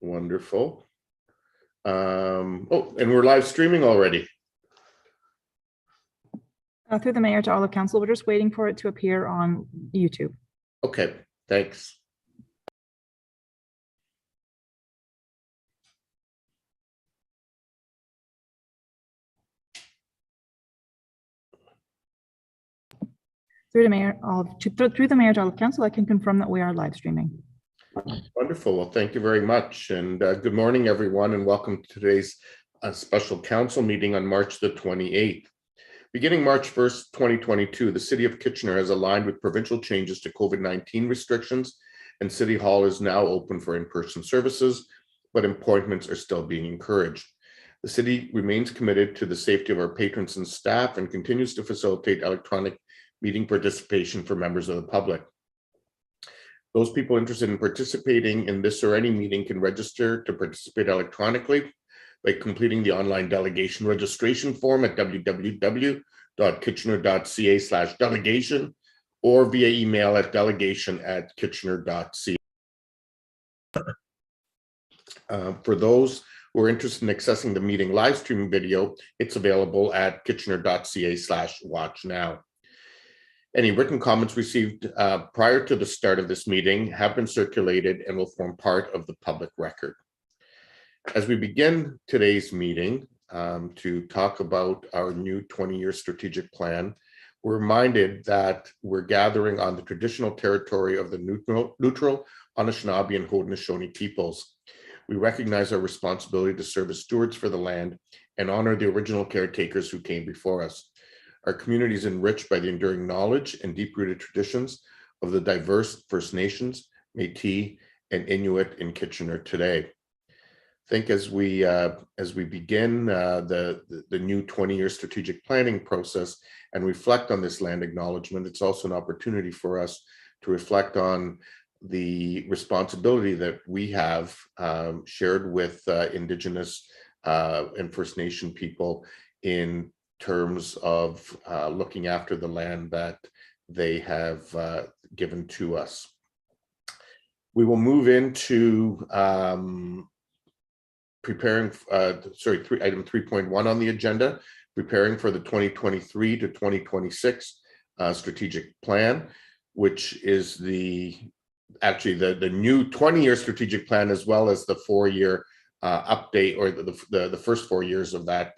Wonderful. Oh, and we're live streaming already. Through the mayor to all of council, we're just waiting for it to appear on YouTube. Okay, thanks. Through the mayor to all of council, I can confirm that we are live streaming. Wonderful. Well, thank you very much. And good morning, everyone, and welcome to today's special council meeting on March the 28th. Beginning March 1st, 2022, the City of Kitchener has aligned with provincial changes to COVID-19 restrictions, and City Hall is now open for in-person services, but appointments are still being encouraged. The city remains committed to the safety of our patrons and staff and continues to facilitate electronic meeting participation for members of the public. Those people interested in participating in this or any meeting can register to participate electronically by completing the online delegation registration form at www.kitchener.ca/delegation or via email at delegation@kitchener.ca. For those who are interested in accessing the meeting live streaming video, it's available at kitchener.ca/watchnow. Any written comments received prior to the start of this meeting have been circulated and will form part of the public record. As we begin today's meeting to talk about our new 20-year strategic plan, we're reminded that we're gathering on the traditional territory of the neutral Anishinaabe and Haudenosaunee peoples. We recognize our responsibility to serve as stewards for the land and honor the original caretakers who came before us. Our community is enriched by the enduring knowledge and deep-rooted traditions of the diverse First Nations, Métis, and Inuit in Kitchener today. I think as we begin the new 20-year strategic planning process and reflect on this land acknowledgement, it's also an opportunity for us to reflect on the responsibility that we have shared with Indigenous and First Nation people in terms of looking after the land that they have given to us. We will move into item 3.1 on the agenda, preparing for the 2023 to 2026 strategic plan, which is actually the new 20-year strategic plan, as well as the 4-year update, or the first 4 years of that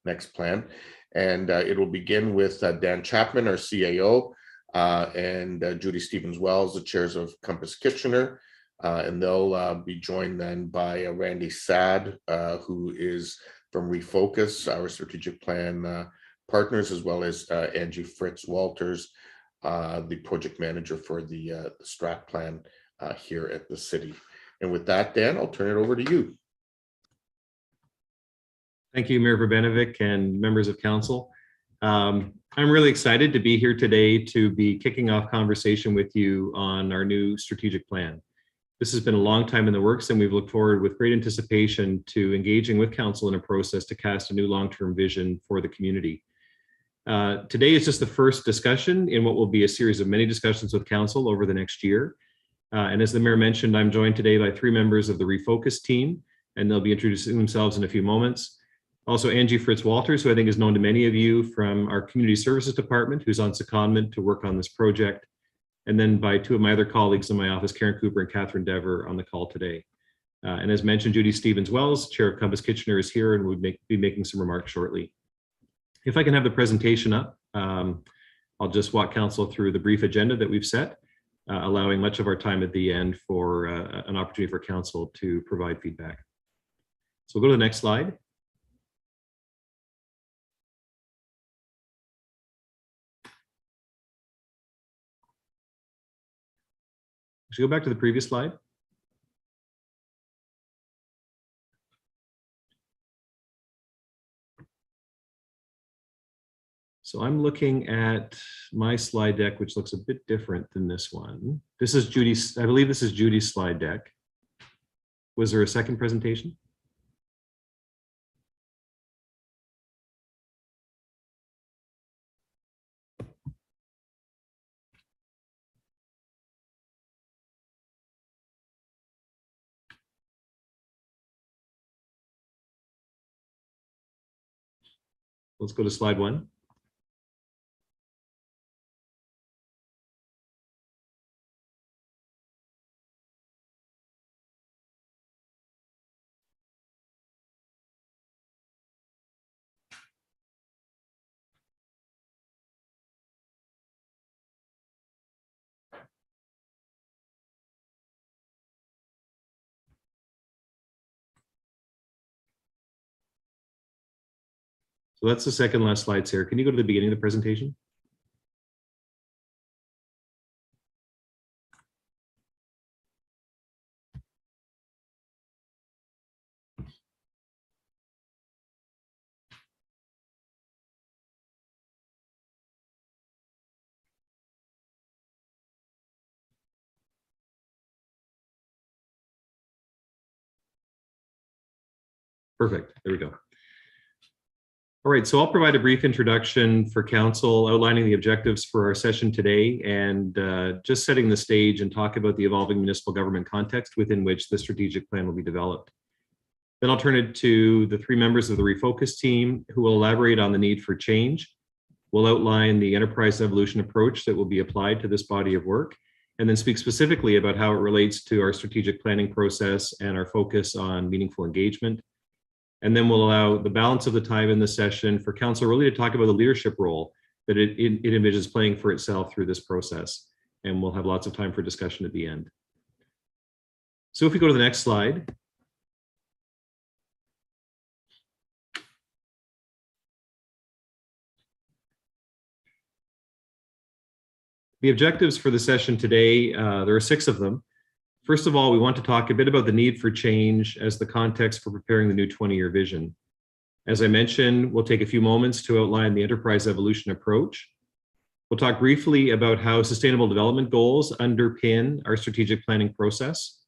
next plan. And it will begin with Dan Chapman, our CAO, and Judy Stevens-Wells, the chairs of Compass Kitchener. And they'll be joined then by Randy Sad, who is from Refocus, our strategic plan partners, as well as Angie Fritz-Walters, the project manager for the strat plan here at the city. And with that, Dan, I'll turn it over to you. Thank you, Mayor Verbanovic and members of council. I'm really excited to be here today to be kicking off conversation with you on our new strategic plan. This has been a long time in the works, and we've looked forward with great anticipation to engaging with council in a process to cast a new long-term vision for the community. Today is just the first discussion in what will be a series of many discussions with council over the next year. And as the mayor mentioned, I'm joined today by 3 members of the Refocus team, and they'll be introducing themselves in a few moments. Also, Angie Fritz-Walters, who I think is known to many of you from our Community Services Department, who's on secondment to work on this project. And then by 2 of my other colleagues in my office, Karen Cooper and Catherine Dever, on the call today. And as mentioned, Judy Stevens-Wells, Chair of Compass Kitchener, is here and will be making some remarks shortly. If I can have the presentation up, I'll just walk council through the brief agenda that we've set, allowing much of our time at the end for an opportunity for council to provide feedback. So we'll go to the next slide. Should we go back to the previous slide? So I'm looking at my slide deck, which looks a bit different than this one. This is Judy's, I believe this is Judy's slide deck. Was there a second presentation? Let's go to slide 1. So that's the second last slide, Sarah. Can you go to the beginning of the presentation? Perfect. There we go. All right, so I'll provide a brief introduction for council, outlining the objectives for our session today and just setting the stage and talk about the evolving municipal government context within which the strategic plan will be developed. Then I'll turn it to the 3 members of the Refocus team who will elaborate on the need for change. We'll outline the enterprise evolution approach that will be applied to this body of work, and then speak specifically about how it relates to our strategic planning process and our focus on meaningful engagement. And then we'll allow the balance of the time in the session for council really to talk about the leadership role that it envisions playing for itself through this process. And we'll have lots of time for discussion at the end. So if we go to the next slide. The objectives for the session today, there are 6 of them. First of all, we want to talk a bit about the need for change as the context for preparing the new 20-year vision. As I mentioned, we'll take a few moments to outline the enterprise evolution approach. We'll talk briefly about how sustainable development goals underpin our strategic planning process.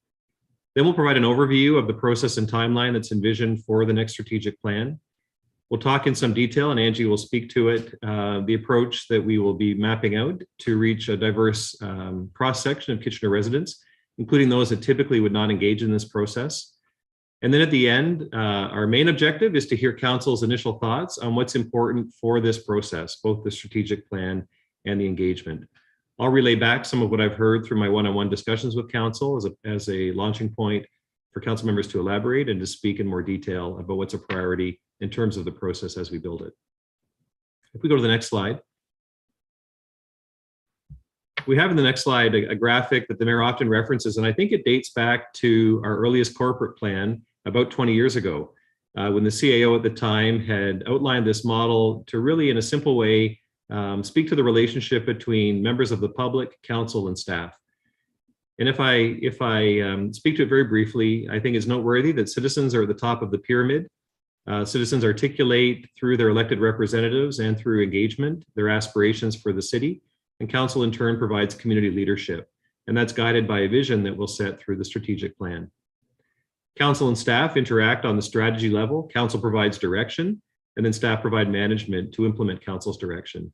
Then we'll provide an overview of the process and timeline that's envisioned for the next strategic plan. We'll talk in some detail, and Angie will speak to it, the approach that we will be mapping out to reach a diverse cross-section of Kitchener residents, including those that typically would not engage in this process. And then at the end, our main objective is to hear council's initial thoughts on what's important for this process, both the strategic plan and the engagement. I'll relay back some of what I've heard through my one-on-one discussions with council as a launching point for council members to elaborate and to speak in more detail about what's a priority in terms of the process as we build it. If we go to the next slide. We have in the next slide a graphic that the mayor often references, and I think it dates back to our earliest corporate plan about 20 years ago, when the CAO at the time had outlined this model to really, in a simple way, speak to the relationship between members of the public, council, and staff. And if I speak to it very briefly, I think it's noteworthy that citizens are at the top of the pyramid. Citizens articulate through their elected representatives and through engagement their aspirations for the city. And council in turn provides community leadership, and that's guided by a vision that we'll set through the strategic plan. Council and staff interact on the strategy level. Council provides direction, and then staff provide management to implement council's direction.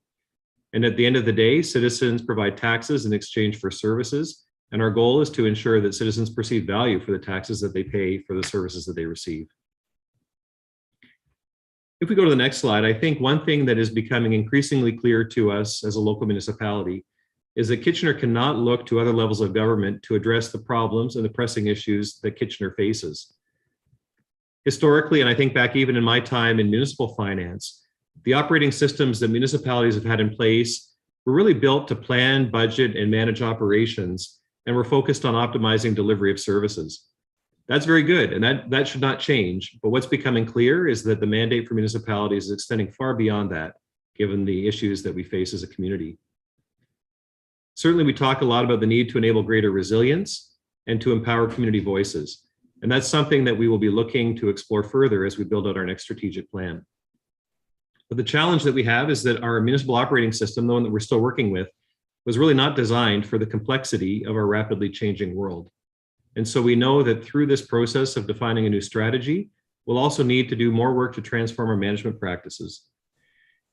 And at the end of the day, citizens provide taxes in exchange for services, and our goal is to ensure that citizens perceive value for the taxes that they pay for the services that they receive. If we go to the next slide, I think one thing that is becoming increasingly clear to us as a local municipality is that Kitchener cannot look to other levels of government to address the problems and the pressing issues that Kitchener faces. Historically, and I think back even in my time in municipal finance, the operating systems that municipalities have had in place were really built to plan, budget, and manage operations, and were focused on optimizing delivery of services. That's very good, and that should not change. But what's becoming clear is that the mandate for municipalities is extending far beyond that, given the issues that we face as a community. Certainly, we talk a lot about the need to enable greater resilience and to empower community voices. And that's something that we will be looking to explore further as we build out our next strategic plan. But the challenge that we have is that our municipal operating system, the one that we're still working with, was really not designed for the complexity of our rapidly changing world. And so we know that through this process of defining a new strategy, we'll also need to do more work to transform our management practices.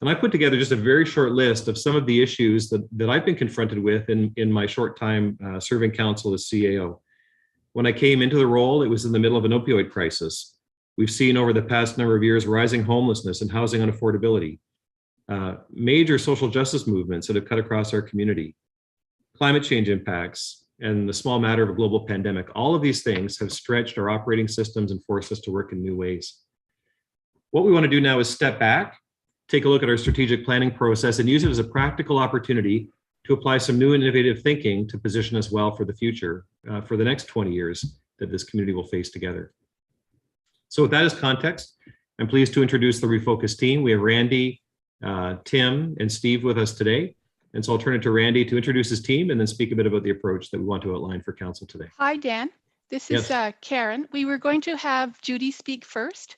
And I put together just a very short list of some of the issues that I've been confronted with in my short time serving council as CAO. When I came into the role, it was in the middle of an opioid crisis. We've seen over the past number of years rising homelessness and housing unaffordability. major social justice movements that have cut across our community, climate change impacts, and the small matter of a global pandemic. All of these things have stretched our operating systems and forced us to work in new ways. What we want to do now is step back, take a look at our strategic planning process, and use it as a practical opportunity to apply some new and innovative thinking to position us well for the future, for the next 20 years that this community will face together. So with that as context, I'm pleased to introduce the Refocus team. We have Randy, Tim, and Steve with us today. And so I'll turn it to Randy to introduce his team and then speak a bit about the approach that we want to outline for council today. Hi, Dan. This is Karen. We were going to have Judy speak first.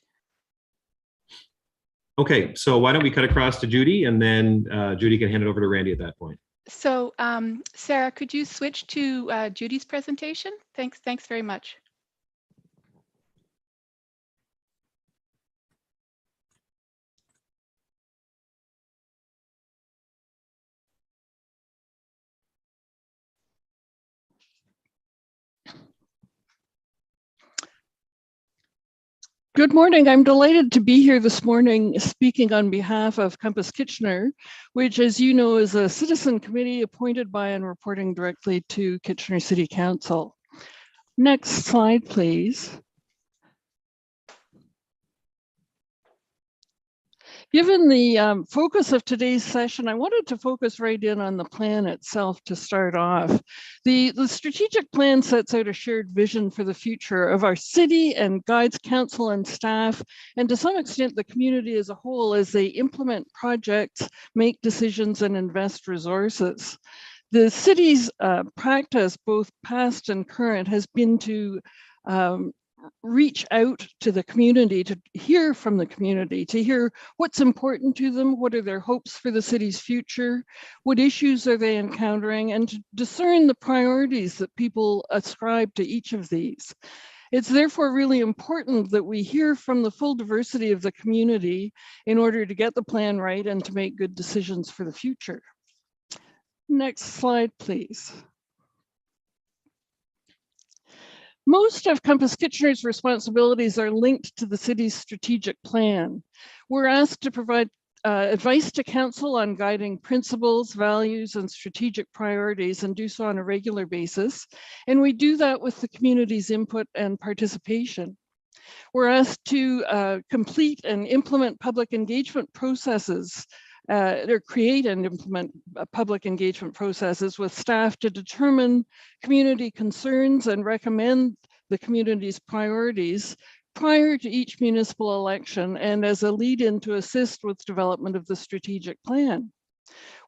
Okay, so why don't we cut across to Judy, and then Judy can hand it over to Randy at that point. So Sarah, could you switch to Judy's presentation? Thanks very much. Good morning. I'm delighted to be here this morning speaking on behalf of Compass Kitchener, which, as you know, is a citizen committee appointed by and reporting directly to Kitchener City Council. Next slide, please. Given the focus of today's session, I wanted to focus right in on the plan itself to start off. The strategic plan sets out a shared vision for the future of our city and guides council and staff, and to some extent the community as a whole as they implement projects, make decisions, and invest resources. The city's practice, both past and current, has been to reach out to the community, to hear from the community, to hear what's important to them, what are their hopes for the city's future, what issues are they encountering, and to discern the priorities that people ascribe to each of these. It's therefore really important that we hear from the full diversity of the community in order to get the plan right and to make good decisions for the future. Next slide, please. Most of Compass Kitchener's responsibilities are linked to the city's strategic plan. We're asked to provide advice to council on guiding principles, values, and strategic priorities, and do so on a regular basis. And we do that with the community's input and participation. We're asked to complete and implement public engagement processes, or create and implement public engagement processes with staff to determine community concerns and recommend the community's priorities prior to each municipal election and as a lead-in to assist with development of the strategic plan.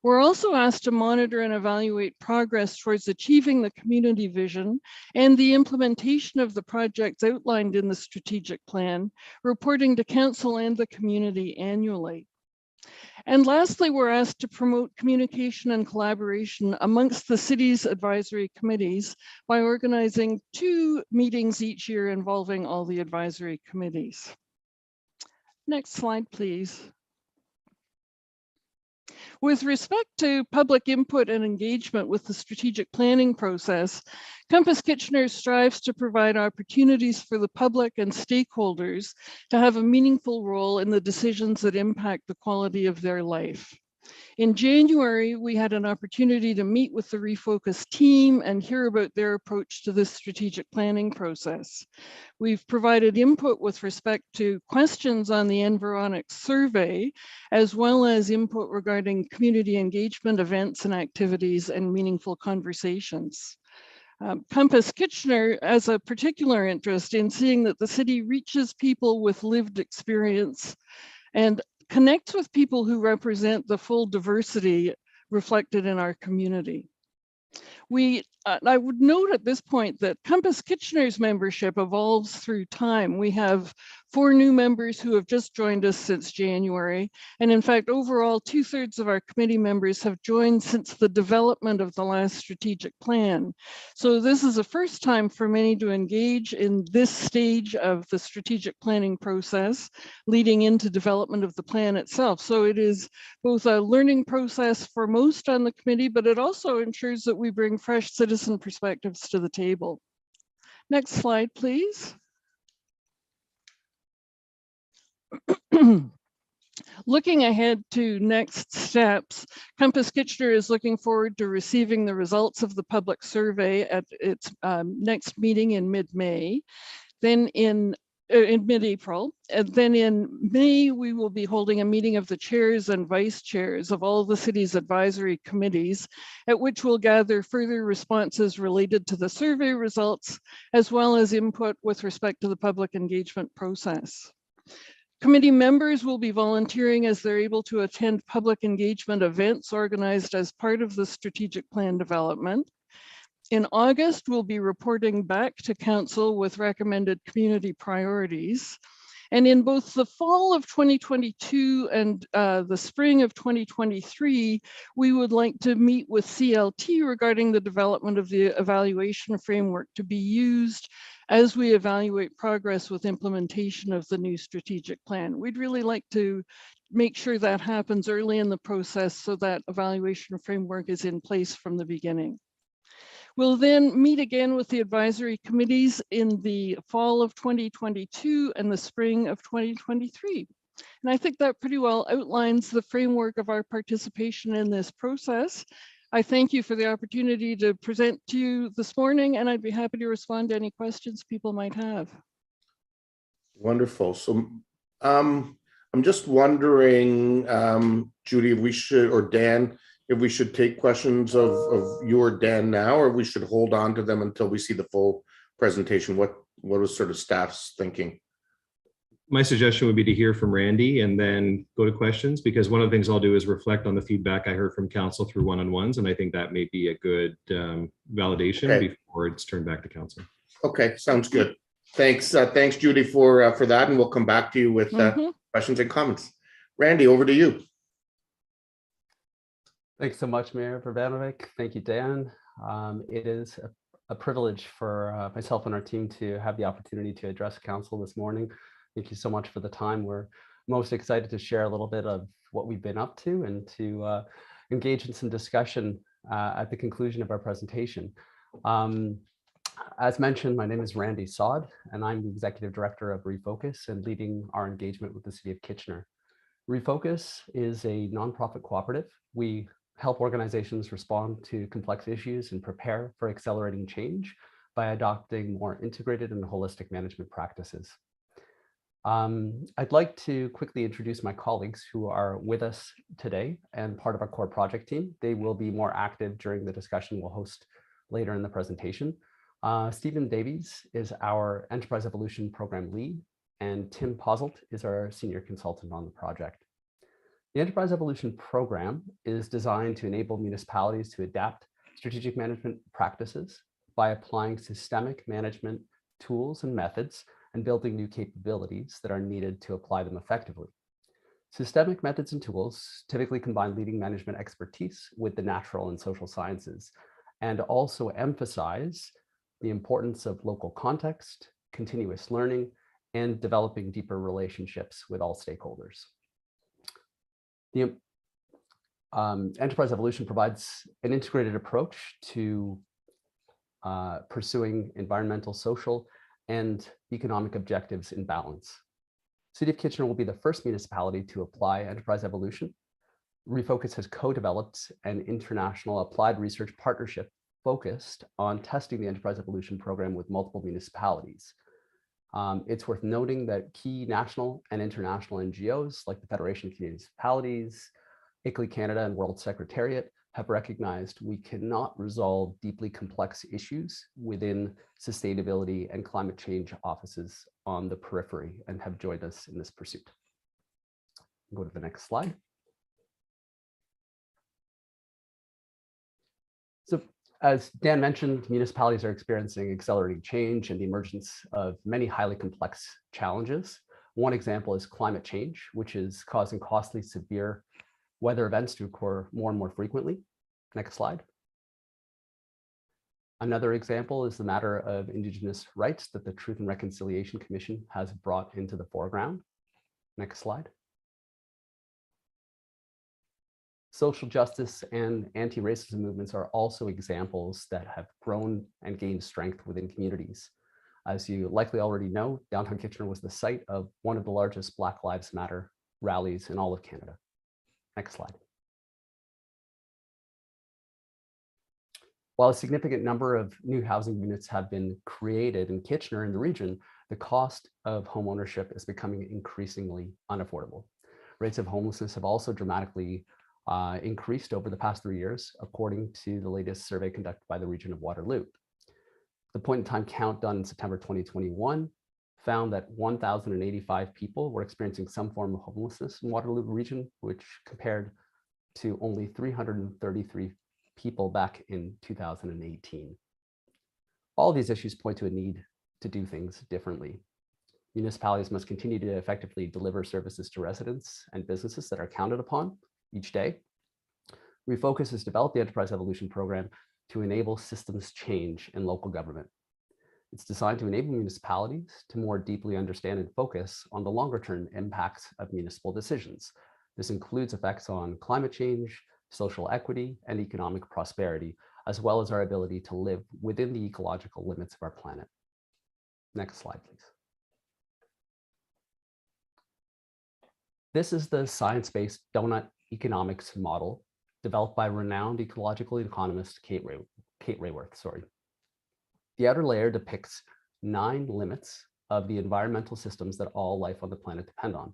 We're also asked to monitor and evaluate progress towards achieving the community vision and the implementation of the projects outlined in the strategic plan, reporting to council and the community annually. And lastly, we're asked to promote communication and collaboration amongst the city's advisory committees by organizing 2 meetings each year involving all the advisory committees. Next slide, please. With respect to public input and engagement with the strategic planning process, Compass Kitchener strives to provide opportunities for the public and stakeholders to have a meaningful role in the decisions that impact the quality of their life. In January, we had an opportunity to meet with the Refocus team and hear about their approach to this strategic planning process. We've provided input with respect to questions on the Environics survey, as well as input regarding community engagement events and activities and meaningful conversations. Compass Kitchener has a particular interest in seeing that the city reaches people with lived experience and connects with people who represent the full diversity reflected in our community. I would note at this point that Compass Kitchener's membership evolves through time. We have 4 new members who have just joined us since January. And in fact, overall, 2/3 of our committee members have joined since the development of the last strategic plan. So this is the first time for many to engage in this stage of the strategic planning process, leading into development of the plan itself. So it is both a learning process for most on the committee, but it also ensures that we bring fresh citizen perspectives to the table. Next slide, please. Looking ahead to next steps, Compass Kitchener is looking forward to receiving the results of the public survey at its next meeting in mid-May. Then in mid-April. And then in May, we will be holding a meeting of the chairs and vice chairs of all the city's advisory committees, at which we'll gather further responses related to the survey results, as well as input with respect to the public engagement process. Committee members will be volunteering as they're able to attend public engagement events organized as part of the strategic plan development. In August, we'll be reporting back to Council with recommended community priorities. And in both the fall of 2022 and the spring of 2023, we would like to meet with CLT regarding the development of the evaluation framework to be used as we evaluate progress with implementation of the new strategic plan. We'd really like to make sure that happens early in the process so that evaluation framework is in place from the beginning. We'll then meet again with the advisory committees in the fall of 2022 and the spring of 2023. And I think that pretty well outlines the framework of our participation in this process. I thank you for the opportunity to present to you this morning, and I'd be happy to respond to any questions people might have. Wonderful. So I'm just wondering, Judy, if we should, or Dan, if we should take questions of you or Dan now, or we should hold on to them until we see the full presentation. What was sort of staff's thinking? My suggestion would be to hear from Randy and then go to questions, because one of the things I'll do is reflect on the feedback I heard from council through one-on-ones, and I think that may be a good validation before it's turned back to council. Okay, sounds good. Thanks, thanks, Judy, for that, and we'll come back to you with questions and comments. Randy, over to you. Thanks so much, Mayor Verbanovic. Thank you, Dan. It is a privilege for myself and our team to have the opportunity to address council this morning. Thank you so much for the time. We're most excited to share a little bit of what we've been up to and to engage in some discussion at the conclusion of our presentation. As mentioned, my name is Randy Saad, and I'm the Executive Director of Refocus and leading our engagement with the City of Kitchener. Refocus is a nonprofit cooperative. We help organizations respond to complex issues and prepare for accelerating change by adopting more integrated and holistic management practices. I'd like to quickly introduce my colleagues who are with us today and part of our core project team. They will be more active during the discussion we'll host later in the presentation. Stephen Davies is our Enterprise Evolution Program Lead, and Tim Poselt is our Senior Consultant on the project. The Enterprise Evolution Program is designed to enable municipalities to adapt strategic management practices by applying systemic management tools and methods and building new capabilities that are needed to apply them effectively. Systemic methods and tools typically combine leading management expertise with the natural and social sciences, and also emphasize the importance of local context, continuous learning, and developing deeper relationships with all stakeholders. The Enterprise Evolution provides an integrated approach to pursuing environmental, social, and economic objectives in balance. City of Kitchener will be the first municipality to apply Enterprise Evolution. Refocus has co-developed an international applied research partnership focused on testing the Enterprise Evolution program with multiple municipalities. It's worth noting that key national and international NGOs like the Federation of Municipalities, ICLEI Canada, and World Secretariat have recognized we cannot resolve deeply complex issues within sustainability and climate change offices on the periphery and have joined us in this pursuit. Go to the next slide. So, as Dan mentioned, municipalities are experiencing accelerating change and the emergence of many highly complex challenges. One example is climate change, which is causing costly, severe weather events to occur more and more frequently. Next slide. Another example is the matter of Indigenous rights that the Truth and Reconciliation Commission has brought into the foreground. Next slide. Social justice and anti-racism movements are also examples that have grown and gained strength within communities. As you likely already know, downtown Kitchener was the site of one of the largest Black Lives Matter rallies in all of Canada. Next slide. While a significant number of new housing units have been created in Kitchener and the region, the cost of homeownership is becoming increasingly unaffordable. Rates of homelessness have also dramatically increased over the past 3 years, according to the latest survey conducted by the region of Waterloo. The point in time count done in September 2021 found that 1,085 people were experiencing some form of homelessness in Waterloo region, which compared to only 333 people back in 2018. All these issues point to a need to do things differently. Municipalities must continue to effectively deliver services to residents and businesses that are counted upon each day. Refocus has developed the Enterprise Evolution Program to enable systems change in local government. It's designed to enable municipalities to more deeply understand and focus on the longer-term impacts of municipal decisions. This includes effects on climate change, social equity, and economic prosperity, as well as our ability to live within the ecological limits of our planet. Next slide, please. This is the science-based donut economics model developed by renowned ecological economist Kate Raworth. The outer layer depicts 9 limits of the environmental systems that all life on the planet depend on.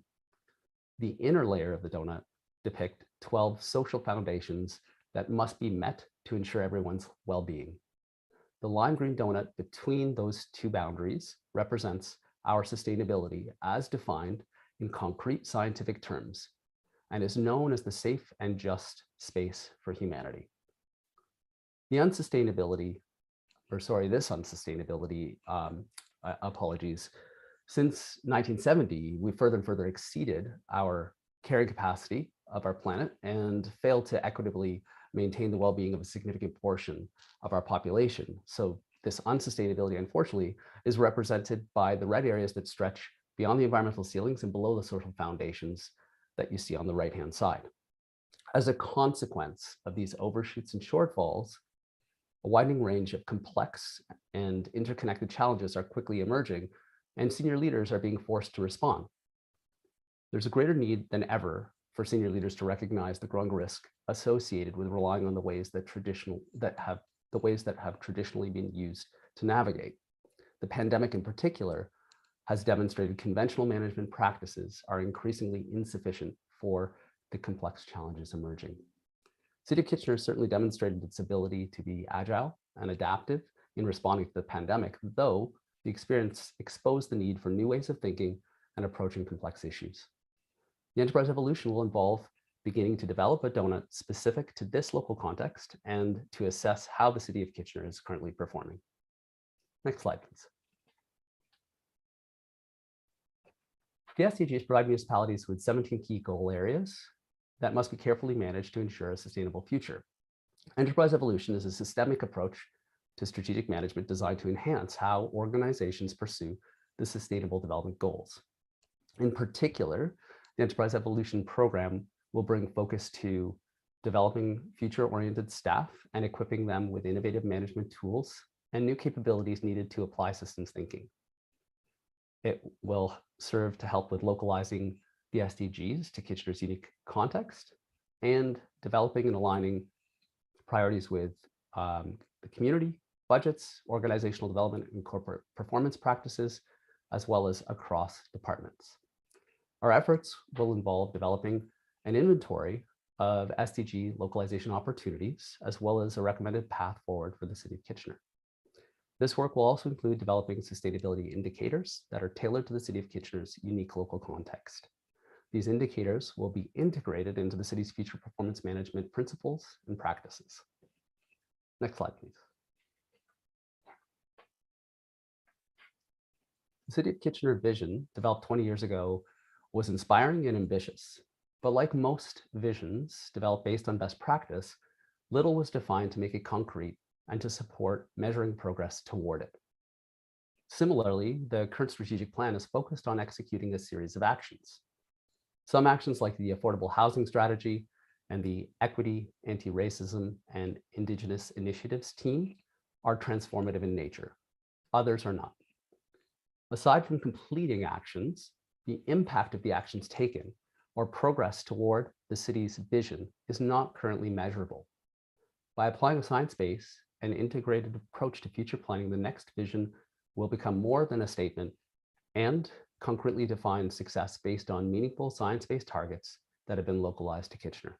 The inner layer of the donut depict 12 social foundations that must be met to ensure everyone's well-being. The lime green donut between those 2 boundaries represents our sustainability as defined in concrete scientific terms and is known as the safe and just space for humanity. This unsustainability, since 1970, we further and further exceeded our carrying capacity of our planet and failed to equitably maintain the well-being of a significant portion of our population. So this unsustainability, unfortunately, is represented by the red areas that stretch beyond the environmental ceilings and below the social foundations that you see on the right-hand side. As a consequence of these overshoots and shortfalls, a widening range of complex and interconnected challenges are quickly emerging, and senior leaders are being forced to respond. There's a greater need than ever for senior leaders to recognize the growing risk associated with relying on the ways that have traditionally been used to navigate. The pandemic in particular has demonstrated conventional management practices are increasingly insufficient for the complex challenges emerging. City of Kitchener certainly demonstrated its ability to be agile and adaptive in responding to the pandemic, though the experience exposed the need for new ways of thinking and approaching complex issues. The Enterprise Evolution will involve beginning to develop a donut specific to this local context and to assess how the City of Kitchener is currently performing. Next slide, please. The SDGs provide municipalities with 17 key goal areas that must be carefully managed to ensure a sustainable future. Enterprise Evolution is a systemic approach to strategic management designed to enhance how organizations pursue the sustainable development goals. In particular, the Enterprise Evolution program will bring focus to developing future-oriented staff and equipping them with innovative management tools and new capabilities needed to apply systems thinking. It will serve to help with localizing the SDGs to Kitchener's unique context and developing and aligning priorities with the community, budgets, organizational development, and corporate performance practices, as well as across departments. Our efforts will involve developing an inventory of SDG localization opportunities, as well as a recommended path forward for the City of Kitchener. This work will also include developing sustainability indicators that are tailored to the City of Kitchener's unique local context. These indicators will be integrated into the city's future performance management principles and practices. Next slide, please. The City of Kitchener vision, developed 20 years ago, was inspiring and ambitious. But like most visions developed based on best practice, little was defined to make it concrete and to support measuring progress toward it. Similarly, the current strategic plan is focused on executing a series of actions. Some actions like the affordable housing strategy and the equity, anti-racism, and Indigenous initiatives team are transformative in nature. Others are not. Aside from completing actions, the impact of the actions taken or progress toward the city's vision is not currently measurable. By applying a science-based and integrated approach to future planning, the next vision will become more than a statement and concretely define success based on meaningful science-based targets that have been localized to Kitchener.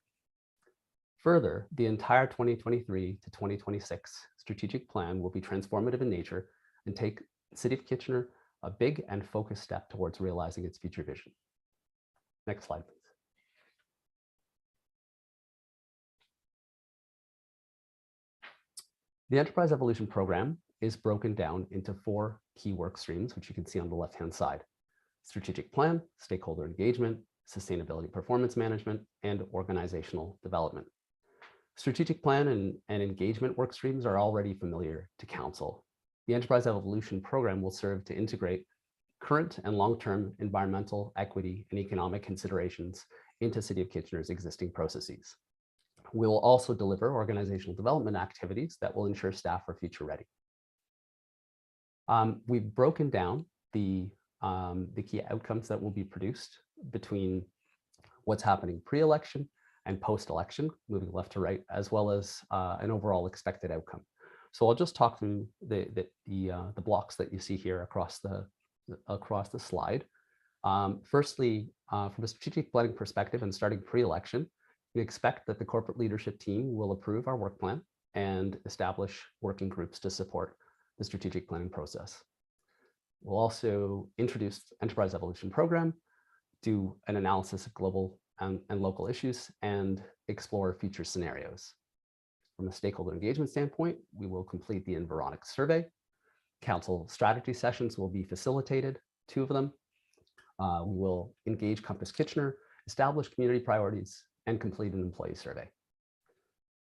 Further, the entire 2023 to 2026 strategic plan will be transformative in nature and take the City of Kitchener a big and focused step towards realizing its future vision. Next slide, please. The Enterprise Evolution Program is broken down into 4 key work streams, which you can see on the left-hand side: strategic plan, stakeholder engagement, sustainability performance management, and organizational development. Strategic plan and engagement work streams are already familiar to Council. The Enterprise Evolution Program will serve to integrate current and long-term environmental, equity, and economic considerations into City of Kitchener's existing processes. We will also deliver organizational development activities that will ensure staff are future ready. We've broken down the key outcomes that will be produced between what's happening pre-election and post-election, moving left to right, as well as an overall expected outcome. So I'll just talk through the blocks that you see here across the slide. Firstly, from a strategic planning perspective and starting pre-election, we expect that the corporate leadership team will approve our work plan and establish working groups to support the strategic planning process. We'll also introduce Enterprise Evolution Program, do an analysis of global and local issues, and explore future scenarios. From a stakeholder engagement standpoint, we will complete the Environics survey. Council strategy sessions will be facilitated, 2 of them. We will engage Compass Kitchener, establish community priorities, and complete an employee survey.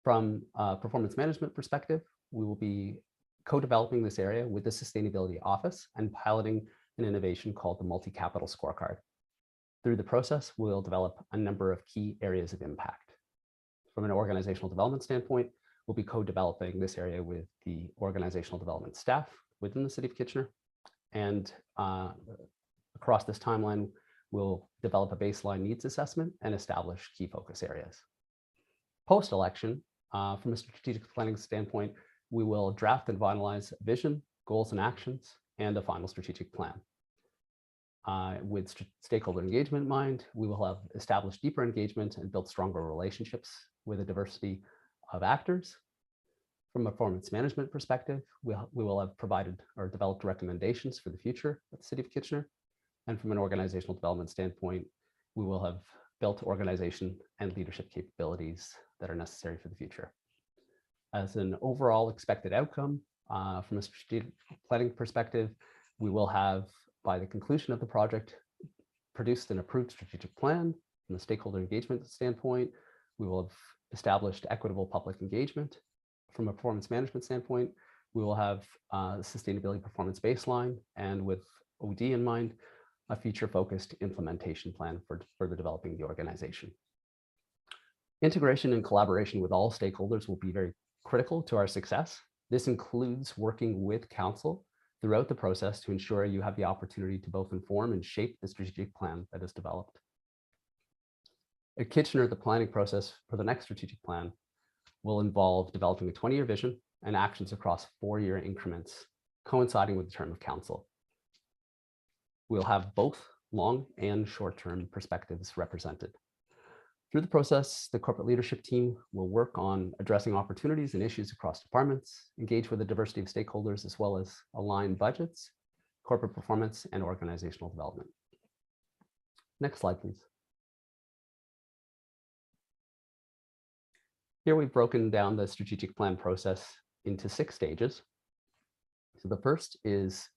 From a performance management perspective, we will be co-developing this area with the Sustainability Office and piloting an innovation called the Multi-Capital Scorecard. Through the process, we'll develop a number of key areas of impact. From an organizational development standpoint, we'll be co-developing this area with the organizational development staff within the City of Kitchener. And across this timeline, we'll develop a baseline needs assessment and establish key focus areas. Post-election, from a strategic planning standpoint, we will draft and finalize vision, goals and actions, and a final strategic plan. With stakeholder engagement in mind, we will have established deeper engagement and built stronger relationships with a diversity of actors. From a performance management perspective, we will have provided or developed recommendations for the future of the City of Kitchener. And from an organizational development standpoint, we will have built organization and leadership capabilities that are necessary for the future. As an overall expected outcome, from a strategic planning perspective, we will have, by the conclusion of the project, produced an approved strategic plan. From a stakeholder engagement standpoint, we will have established equitable public engagement. From a performance management standpoint, we will have a sustainability performance baseline, and with OD in mind, a future-focused implementation plan for further developing the organization. Integration and collaboration with all stakeholders will be very critical to our success. This includes working with Council throughout the process to ensure you have the opportunity to both inform and shape the strategic plan that is developed. At Kitchener, the planning process for the next strategic plan will involve developing a 20-year vision and actions across 4-year increments, coinciding with the term of Council. We'll have both long and short-term perspectives represented. Through the process, the corporate leadership team will work on addressing opportunities and issues across departments, engage with a diversity of stakeholders, as well as align budgets, corporate performance, and organizational development. Next slide, please. Here we've broken down the strategic plan process into 6 stages. So the first is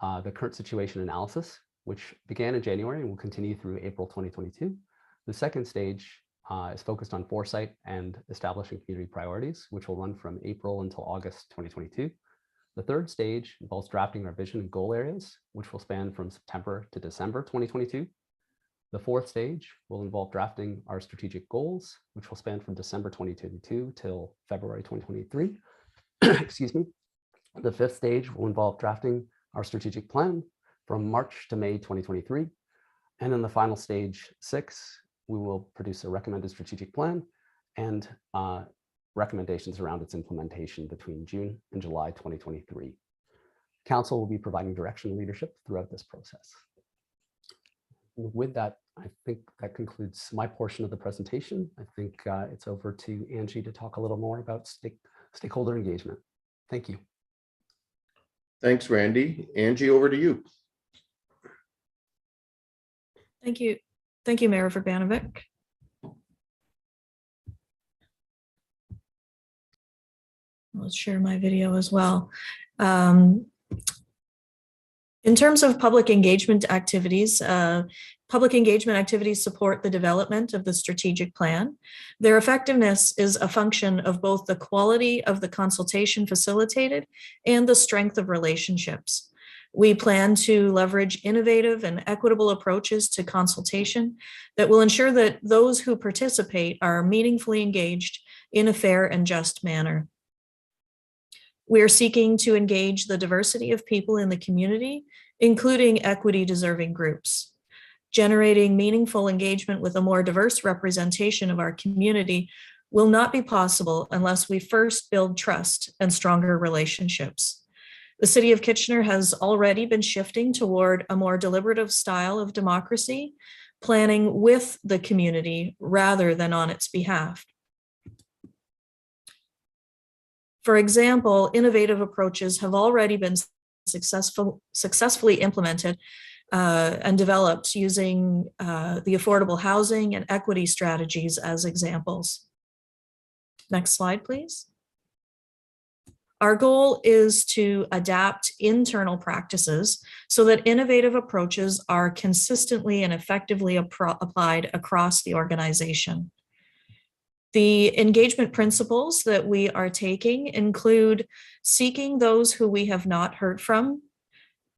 the current situation analysis, which began in January and will continue through April 2022. The second stage is focused on foresight and establishing community priorities, which will run from April until August 2022. The third stage involves drafting our vision and goal areas, which will span from September to December 2022. The fourth stage will involve drafting our strategic goals, which will span from December 2022 till February 2023. Excuse me. The fifth stage will involve drafting our strategic plan from March to May 2023. And in the final stage 6, we will produce a recommended strategic plan and recommendations around its implementation between June and July 2023. Council will be providing direction and leadership throughout this process. With that, I think that concludes my portion of the presentation. I think it's over to Angie to talk a little more about stakeholder engagement. Thank you. Thanks, Randy. Angie, over to you. Thank you. Thank you, Mayor Urbanovic. Let's share my video as well. In terms of public engagement activities support the development of the strategic plan. Their effectiveness is a function of both the quality of the consultation facilitated and the strength of relationships. We plan to leverage innovative and equitable approaches to consultation that will ensure that those who participate are meaningfully engaged in a fair and just manner. We are seeking to engage the diversity of people in the community, including equity-deserving groups. Generating meaningful engagement with a more diverse representation of our community will not be possible unless we first build trust and stronger relationships. The City of Kitchener has already been shifting toward a more deliberative style of democracy, planning with the community rather than on its behalf. For example, innovative approaches have already been successfully implemented and developed using the affordable housing and equity strategies as examples. Next slide, please. Our goal is to adapt internal practices so that innovative approaches are consistently and effectively applied across the organization. The engagement principles that we are taking include seeking those who we have not heard from,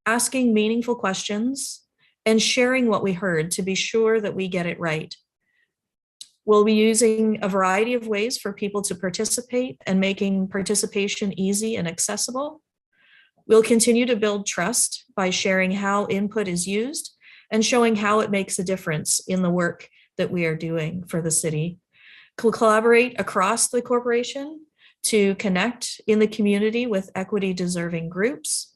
asking meaningful questions, and sharing what we heard to be sure that we get it right. We'll be using a variety of ways for people to participate and making participation easy and accessible. We'll continue to build trust by sharing how input is used and showing how it makes a difference in the work that we are doing for the city. We'll collaborate across the corporation to connect in the community with equity-deserving groups.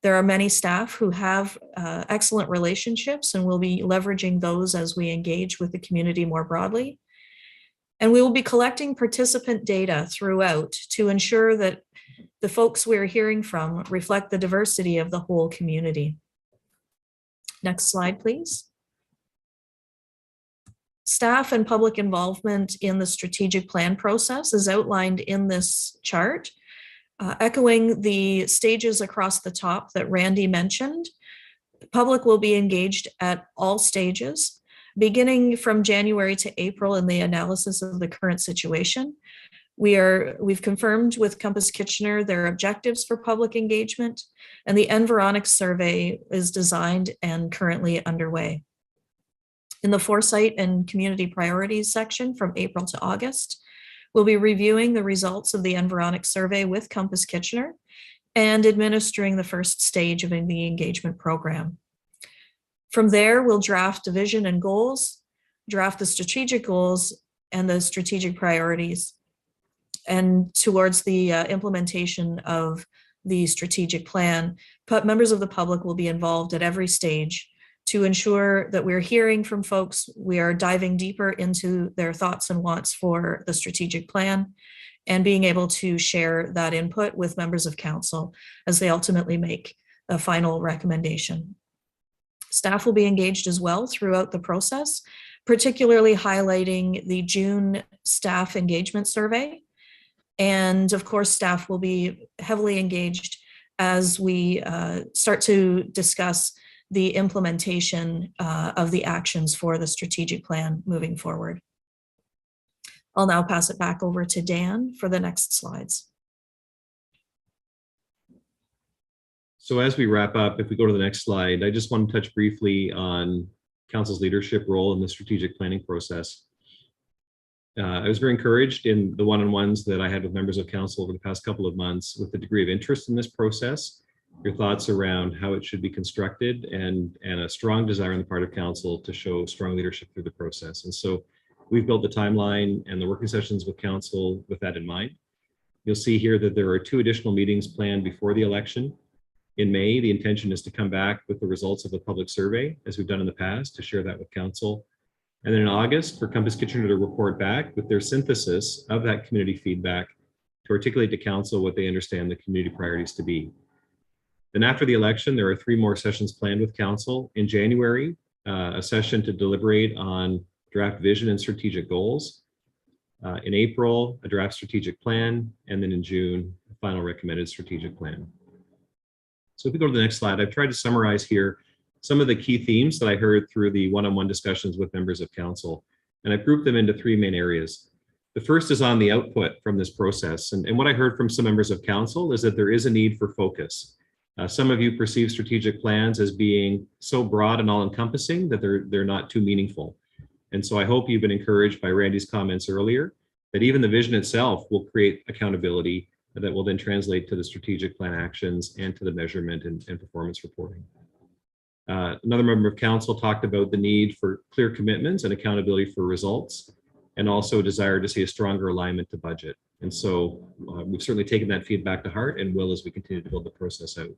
There are many staff who have excellent relationships, and we'll be leveraging those as we engage with the community more broadly. And we will be collecting participant data throughout to ensure that the folks we're hearing from reflect the diversity of the whole community. Next slide, please. Staff and public involvement in the strategic plan process is outlined in this chart, echoing the stages across the top that Randy mentioned. The public will be engaged at all stages, beginning from January to April in the analysis of the current situation. We've confirmed with Compass Kitchener their objectives for public engagement, and the Environics survey is designed and currently underway. In the Foresight and Community Priorities section from April to August, we'll be reviewing the results of the Environics survey with Compass Kitchener and administering the first stage of the engagement program. From there, we'll draft the vision and goals, draft the strategic goals and the strategic priorities, and towards the implementation of the strategic plan. Members of the public will be involved at every stage to ensure that we're hearing from folks, we are diving deeper into their thoughts and wants for the strategic plan, and being able to share that input with members of council as they ultimately make a final recommendation. Staff will be engaged as well throughout the process, particularly highlighting the June staff engagement survey. And of course, staff will be heavily engaged as we start to discuss the implementation of the actions for the strategic plan moving forward. I'll now pass it back over to Dan for the next slides. So as we wrap up, if we go to the next slide, I just want to touch briefly on council's leadership role in the strategic planning process. I was very encouraged in the one-on-ones that I had with members of council over the past couple of months with the degree of interest in this process your thoughts around how it should be constructed, and a strong desire on the part of council to show strong leadership through the process. And so we've built the timeline and the working sessions with council with that in mind. You'll see here that there are 2 additional meetings planned before the election. In May, the intention is to come back with the results of the public survey, as we've done in the past, to share that with council. And then in August, for Compass Kitchener to report back with their synthesis of that community feedback to articulate to council what they understand the community priorities to be. Then after the election, there are 3 more sessions planned with council. In January, a session to deliberate on draft vision and strategic goals. In April, a draft strategic plan, and then in June, a final recommended strategic plan. So if we go to the next slide, I've tried to summarize here some of the key themes that I heard through the one-on-one discussions with members of council, and I've grouped them into 3 main areas. The first is on the output from this process, and what I heard from some members of council is that there is a need for focus. Some of you perceive strategic plans as being so broad and all-encompassing that they're not too meaningful. And so I hope you've been encouraged by Randy's comments earlier that even the vision itself will create accountability that will then translate to the strategic plan actions and to the measurement and performance reporting. Another member of council talked about the need for clear commitments and accountability for results, and also a desire to see a stronger alignment to budget. And so we've certainly taken that feedback to heart and will as we continue to build the process out.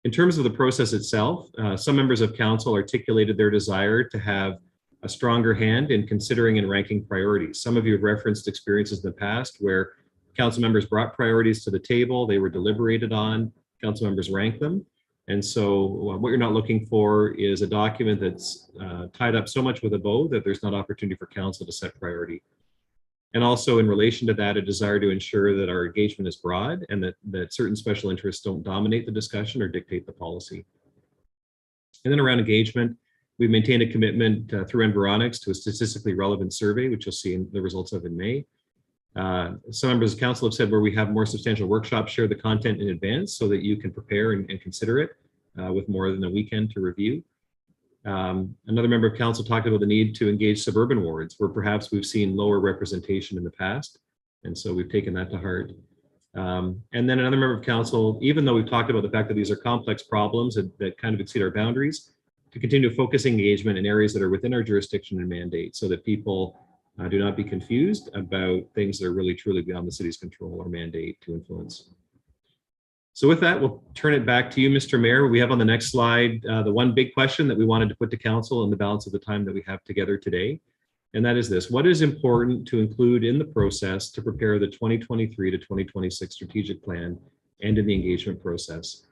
In terms of the process itself, some members of council articulated their desire to have a stronger hand in considering and ranking priorities. Some of you have referenced experiences in the past where council members brought priorities to the table, they were deliberated on, council members ranked them. And so what you're not looking for is a document that's tied up so much with a bow that there's not opportunity for council to set priority. And also in relation to that, a desire to ensure that our engagement is broad and that certain special interests don't dominate the discussion or dictate the policy. And then around engagement, we've maintained a commitment through Environics to a statistically relevant survey, which you'll see in the results of in May. Some members of council have said where we have more substantial workshops, share the content in advance so that you can prepare and consider it with more than a weekend to review. Another member of council talked about the need to engage suburban wards where perhaps we've seen lower representation in the past. And so we've taken that to heart. And then another member of council, even though we've talked about the fact that these are complex problems that kind of exceed our boundaries, to continue to focus engagement in areas that are within our jurisdiction and mandate so that people do not be confused about things that are really truly beyond the city's control or mandate to influence. So with that, we'll turn it back to you, Mr. Mayor. We have on the next slide the one big question that we wanted to put to council in the balance of the time that we have together today. And that is this: what is important to include in the process to prepare the 2023 to 2026 strategic plan and in the engagement process?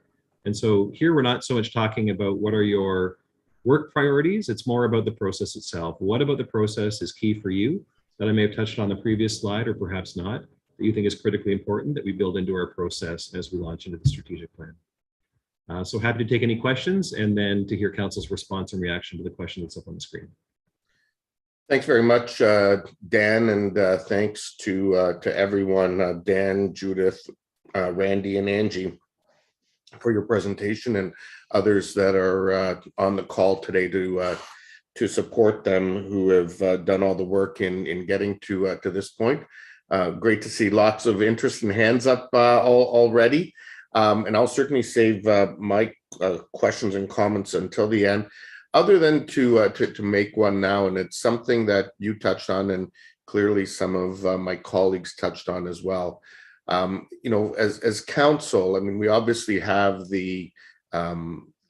And so here we're not so much talking about what are your work priorities, it's more about the process itself. What about the process is key for you that I may have touched on the previous slide or perhaps not, that you think is critically important that we build into our process as we launch into the strategic plan? So happy to take any questions and then to hear council's response and reaction to the question that's up on the screen. Thanks very much, Dan, and thanks to everyone, Dan, Judith, Randy, and Angie, for your presentation, and others that are on the call today to support them who have done all the work in getting to this point. Great to see lots of interest and hands up already. And I'll certainly save my questions and comments until the end, other than to make one now. And it's something that you touched on, and clearly some of my colleagues touched on as well. You know, as council, I mean, we obviously have the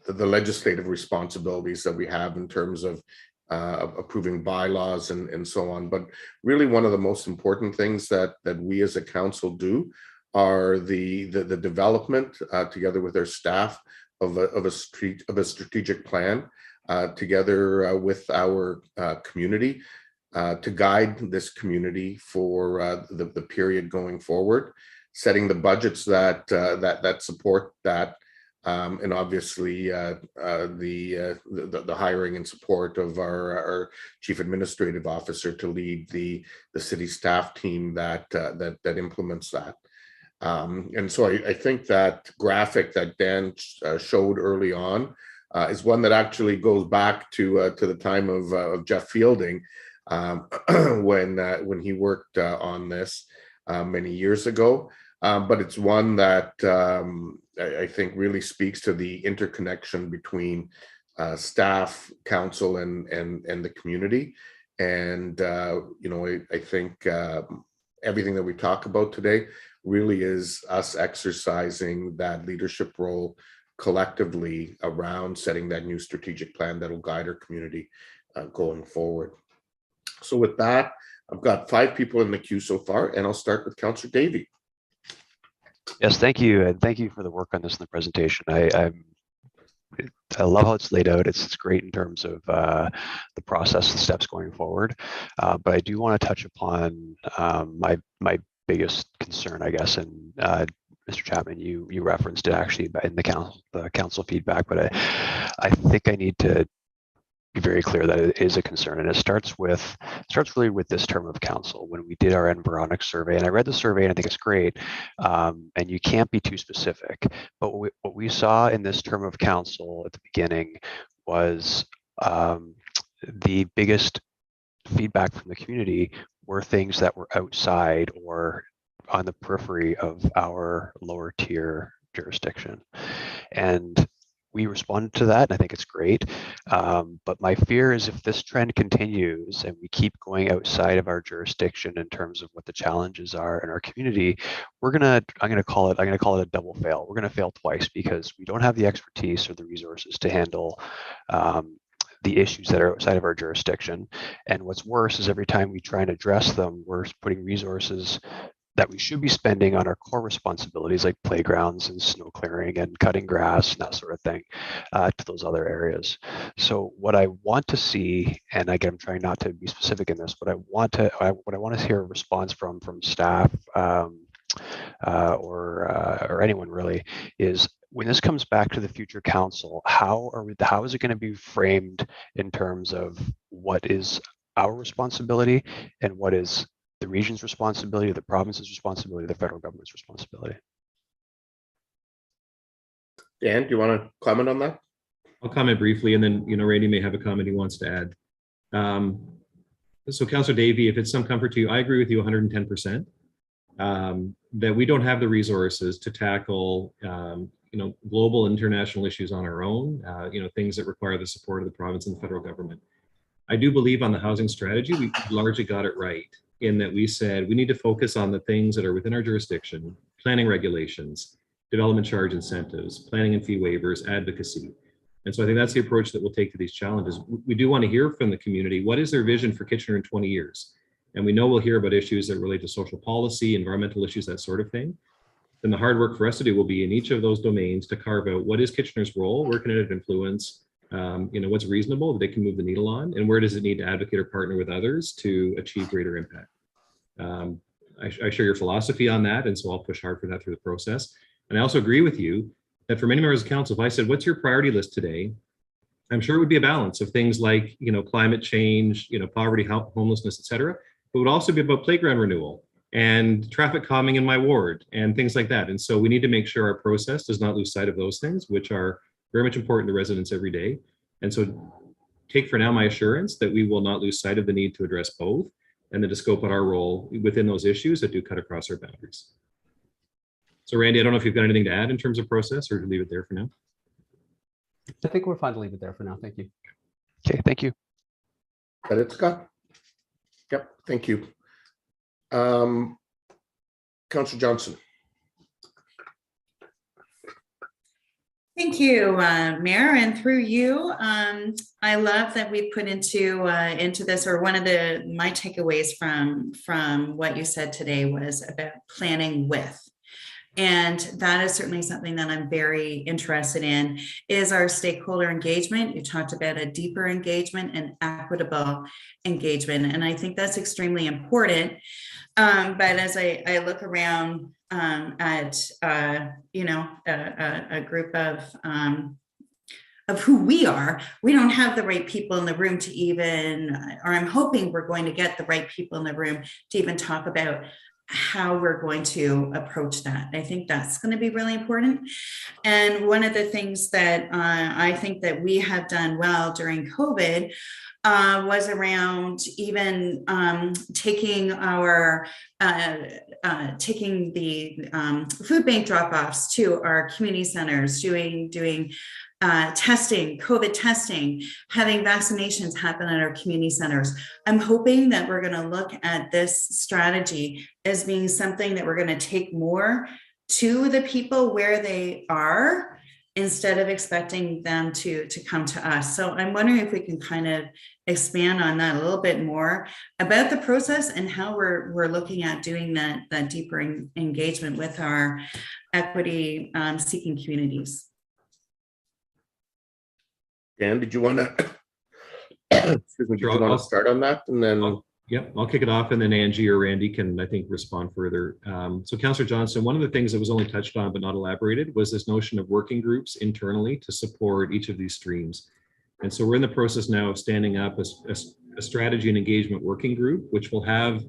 legislative responsibilities that we have in terms of approving bylaws and so on. But really, one of the most important things that we as a council do are the development together with our staff of a strategic plan together with our community to guide this community for the period going forward, setting the budgets that support that, and obviously the hiring and support of our chief administrative officer to lead the city staff team that implements that. And so I think that graphic that Dan showed early on is one that actually goes back to the time of Jeff Fielding, when he worked on this many years ago. But it's one that I think really speaks to the interconnection between staff, council, and the community. And I think everything that we talk about today really is us exercising that leadership role collectively around setting that new strategic plan that will guide our community going forward. So with that, I've got 5 people in the queue so far, and I'll start with Councillor Davey. Yes, thank you, and thank you for the work on this in the presentation. I love how it's laid out. It's great in terms of the process, the steps going forward. But I do want to touch upon my biggest concern, I guess, and Mr. Chapman, you referenced it actually in the council feedback, but I think I need to be very clear that it is a concern, and it starts really with this term of council. When we did our Environics survey, and I read the survey and I think it's great, and you can't be too specific, but what we saw in this term of council at the beginning was the biggest feedback from the community were things that were outside or on the periphery of our lower tier jurisdiction. And we responded to that, and I think it's great. But my fear is if this trend continues and we keep going outside of our jurisdiction in terms of what the challenges are in our community, I'm gonna call it a double fail. We're gonna fail twice because we don't have the expertise or the resources to handle the issues that are outside of our jurisdiction. And what's worse is every time we try and address them, we're putting resources that we should be spending on our core responsibilities like playgrounds and snow clearing and cutting grass and that sort of thing to those other areas. So what I want to see, and again, I'm trying not to be specific in this, but what I want to hear a response from staff or anyone really is, when this comes back to the future council, how is it going to be framed in terms of what is our responsibility and what is the region's responsibility, the province's responsibility, the federal government's responsibility? Dan, do you want to comment on that? I'll comment briefly, and then Randy may have a comment he wants to add. So Councillor Davey, if it's some comfort to you, I agree with you 110%. That we don't have the resources to tackle global international issues on our own, things that require the support of the province and the federal government. I do believe on the housing strategy, we largely got it right in that we said we need to focus on the things that are within our jurisdiction: planning regulations, development charge incentives, planning and fee waivers, advocacy. And so I think that's the approach that we'll take to these challenges. We do want to hear from the community. What is their vision for Kitchener in 20 years? And we know we'll hear about issues that relate to social policy, environmental issues, that sort of thing. Then the hard work for us to do will be in each of those domains to carve out what is Kitchener's role, where can it have influence, what's reasonable that they can move the needle on, and where does it need to advocate or partner with others to achieve greater impact. I share your philosophy on that, and so I'll push hard for that through the process. And I also agree with you that for many members of council, if I said, what's your priority list today? I'm sure it would be a balance of things like, climate change, poverty, homelessness, et cetera. It would also be about playground renewal and traffic calming in my ward and things like that. And so we need to make sure our process does not lose sight of those things, which are very much important to residents every day. And so take for now my assurance that we will not lose sight of the need to address both and then to scope out our role within those issues that do cut across our boundaries. So Randy, I don't know if you've got anything to add in terms of process or to leave it there for now. I think we're fine to leave it there for now. Thank you. Okay, thank you. That it, Scott? Yep, thank you. Councillor Johnson. Thank you, Mayor, and through you, I love that we put into this, or one of my takeaways from what you said today was about planning with. And that is certainly something that I'm very interested in, is our stakeholder engagement. You talked about a deeper engagement and equitable engagement, and I think that's extremely important. But as I look around at a group of who we are, we don't have the right people in the room to even, or I'm hoping we're going to get the right people in the room to even talk about how we're going to approach that. I think that's going to be really important. And one of the things that I think that we have done well during COVID was around even taking our taking the food bank drop-offs to our community centers, doing testing, COVID testing, having vaccinations happen at our community centers. I'm hoping that we're going to look at this strategy as being something that we're going to take more to the people where they are, instead of expecting them to come to us. So I'm wondering if we can kind of expand on that a little bit more about the process and how we're looking at doing that deeper engagement with our equity seeking communities. Dan, did you want to, excuse me, did you want to start on that? And then Yep, I'll kick it off, and then Angie or Randy can, I think, respond further. So Councillor Johnson, one of the things that was only touched on but not elaborated was this notion of working groups internally to support each of these streams. And so we're in the process now of standing up a strategy and engagement working group, which will have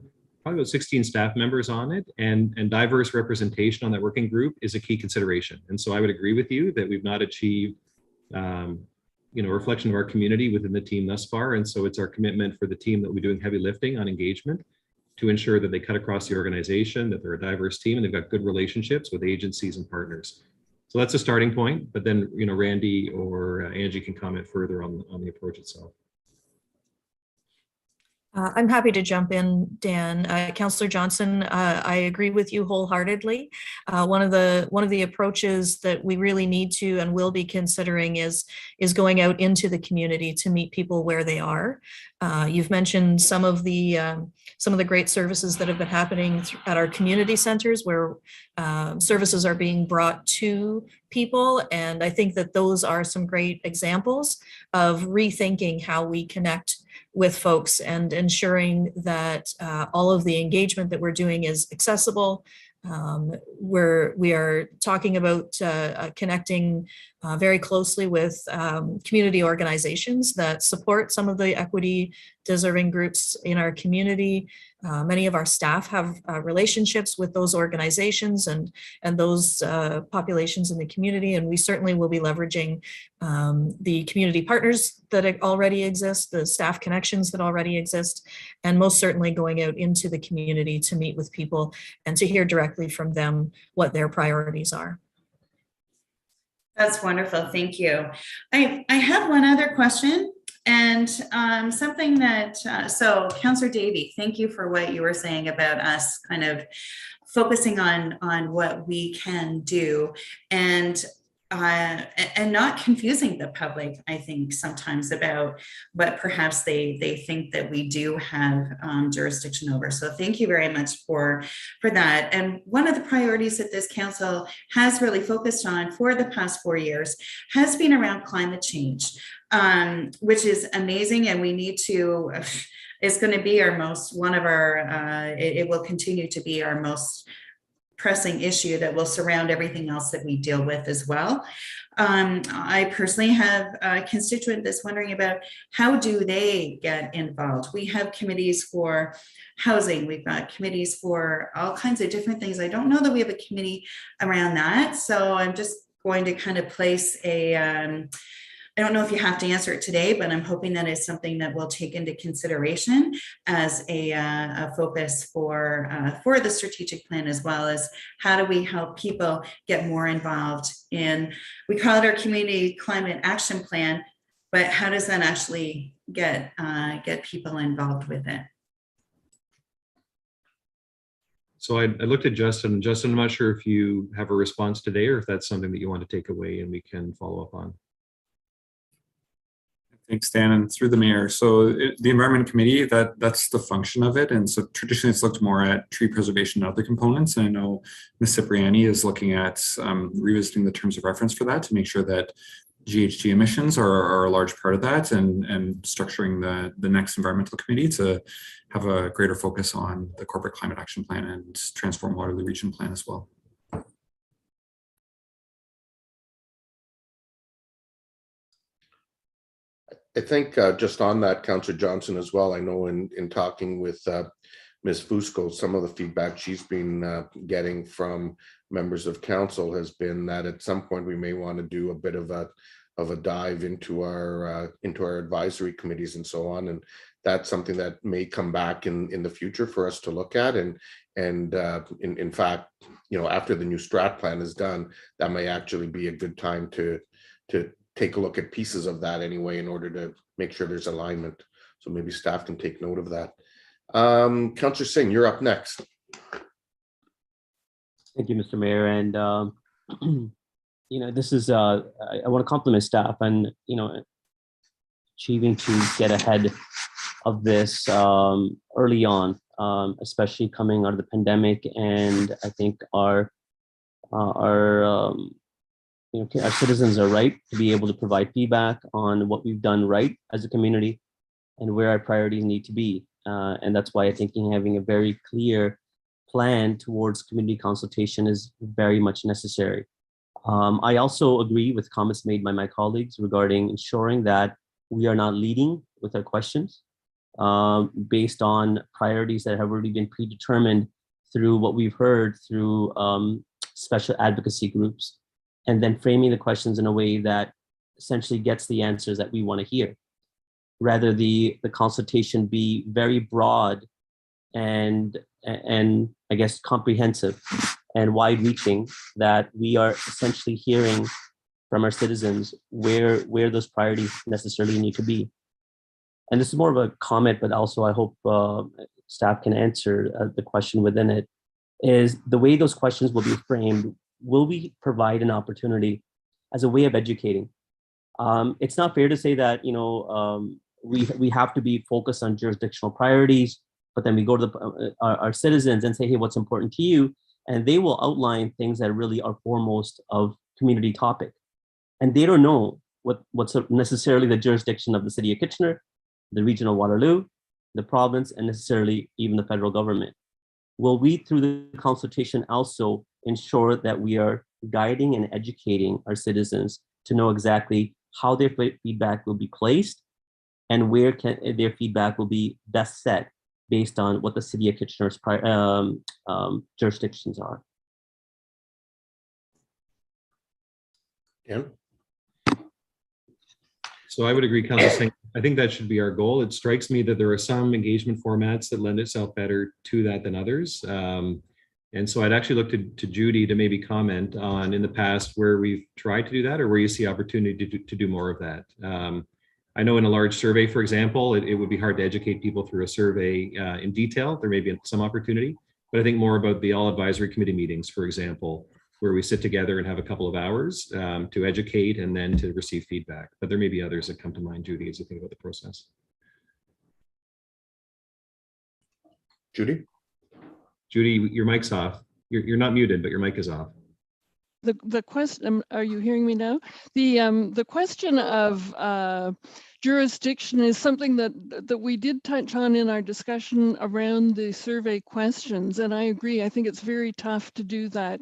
probably about 16 staff members on it, and diverse representation on that working group is a key consideration. And so I would agree with you that we've not achieved a reflection of our community within the team thus far. And so it's our commitment for the team that will be doing heavy lifting on engagement to ensure that they cut across the organization, that they're a diverse team, and they've got good relationships with agencies and partners. So that's a starting point, but then, Randy or Angie can comment further on the approach itself. I'm happy to jump in, Dan. Councillor Johnson, I agree with you wholeheartedly. One of the approaches that we really need to and will be considering is going out into the community to meet people where they are. You've mentioned some of the great services that have been happening at our community centers, where services are being brought to people, and I think that those are some great examples of rethinking how we connect with folks and ensuring that all of the engagement that we're doing is accessible. We are talking about connecting very closely with community organizations that support some of the equity deserving groups in our community. Many of our staff have relationships with those organizations and those populations in the community, and we certainly will be leveraging the community partners that already exist, the staff connections that already exist, and most certainly going out into the community to meet with people and to hear directly from them what their priorities are. That's wonderful. Thank you. I have one other question, and something that, so Councillor Davey, thank you for what you were saying about us kind of focusing on what we can do and not confusing the public, I think, sometimes about what perhaps they think that we do have jurisdiction over. So thank you very much for that. And one of the priorities that this council has really focused on for the past 4 years has been around climate change, which is amazing. And we need to, it's going to be it will continue to be our most pressing issue that will surround everything else that we deal with as well. I personally have a constituent that's wondering about how do they get involved. We have committees for housing. We've got committees for all kinds of different things. I don't know that we have a committee around that. So I'm just going to kind of place I don't know if you have to answer it today, but I'm hoping that it's something that we'll take into consideration as a focus for the strategic plan, as well as how do we help people get more involved in, we call it our community climate action plan, but how does that actually get people involved with it? So I looked at Justin. Justin, I'm not sure if you have a response today or if that's something that you want to take away and we can follow up on. Thanks, Dan, and through the mayor. So the Environment Committee, that's the function of it. And so traditionally it's looked more at tree preservation and other components. And I know Ms. Cipriani is looking at revisiting the terms of reference for that to make sure that GHG emissions are a large part of that, and structuring the next environmental committee to have a greater focus on the corporate climate action plan and Transform Waterloo Region plan as well. I think just on that, Councillor Johnson, as well, I know in talking with Ms. Fusco, some of the feedback she's been getting from members of council has been that at some point we may want to do a bit of a dive into our advisory committees and so on, and that's something that may come back in the future for us to look at. And in fact, after the new strat plan is done, that may actually be a good time to take a look at pieces of that anyway, in order to make sure there's alignment. So maybe staff can take note of that. Councillor Singh, you're up next. Thank you, Mr. Mayor. And, this is, I want to compliment staff and, achieving to get ahead of this early on, especially coming out of the pandemic. And I think our citizens are right to be able to provide feedback on what we've done right as a community and where our priorities need to be. And that's why I think having a very clear plan towards community consultation is very much necessary. I also agree with comments made by my colleagues regarding ensuring that we are not leading with our questions based on priorities that have already been predetermined through what we've heard through special advocacy groups, and then framing the questions in a way that essentially gets the answers that we want to hear. Rather, the consultation be very broad and I guess comprehensive and wide-reaching, that we are essentially hearing from our citizens where those priorities necessarily need to be. And this is more of a comment, but also I hope staff can answer the question within it, is the way those questions will be framed. Will we provide an opportunity as a way of educating? It's not fair to say that we have to be focused on jurisdictional priorities, but then we go to our citizens and say, hey, what's important to you? And they will outline things that really are foremost of community topic. And they don't know what's necessarily the jurisdiction of the city of Kitchener, the region of Waterloo, the province, and necessarily even the federal government. Will we, through the consultation, also ensure that we are guiding and educating our citizens to know exactly how their feedback will be placed and where their feedback will be best set based on what the city of Kitchener's jurisdictions are? Yeah. So I would agree, Councillor Singh. I think that should be our goal. It strikes me that there are some engagement formats that lend itself better to that than others. And so I'd actually look to Judy to maybe comment on in the past where we've tried to do that or where you see opportunity to do more of that. I know in a large survey, for example, it would be hard to educate people through a survey in detail. There may be some opportunity, but I think more about the all advisory committee meetings, for example, where we sit together and have a couple of hours to educate and then to receive feedback. But there may be others that come to mind, Judy, as you think about the process. Judy? Judy, your mic's off. You're not muted, but your mic is off. The question, are you hearing me now? The question of jurisdiction is something that we did touch on in our discussion around the survey questions. And I agree, I think it's very tough to do that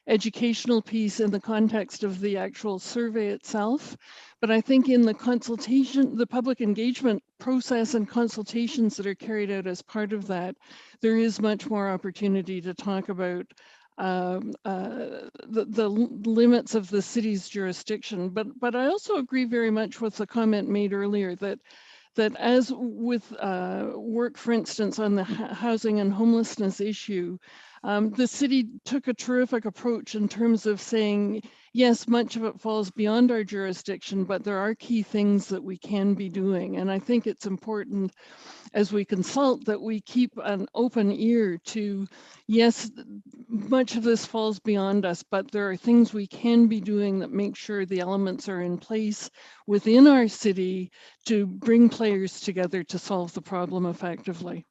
educational piece in the context of the actual survey itself. But I think in the consultation, the public engagement process and consultations that are carried out as part of that, there is much more opportunity to talk about the limits of the city's jurisdiction. But I also agree very much with the comment made earlier that as with work, for instance, on the housing and homelessness issue, the city took a terrific approach in terms of saying, yes, much of it falls beyond our jurisdiction, but there are key things that we can be doing. And I think it's important as we consult that we keep an open ear to, yes, much of this falls beyond us, but there are things we can be doing that make sure the elements are in place within our city to bring players together to solve the problem effectively.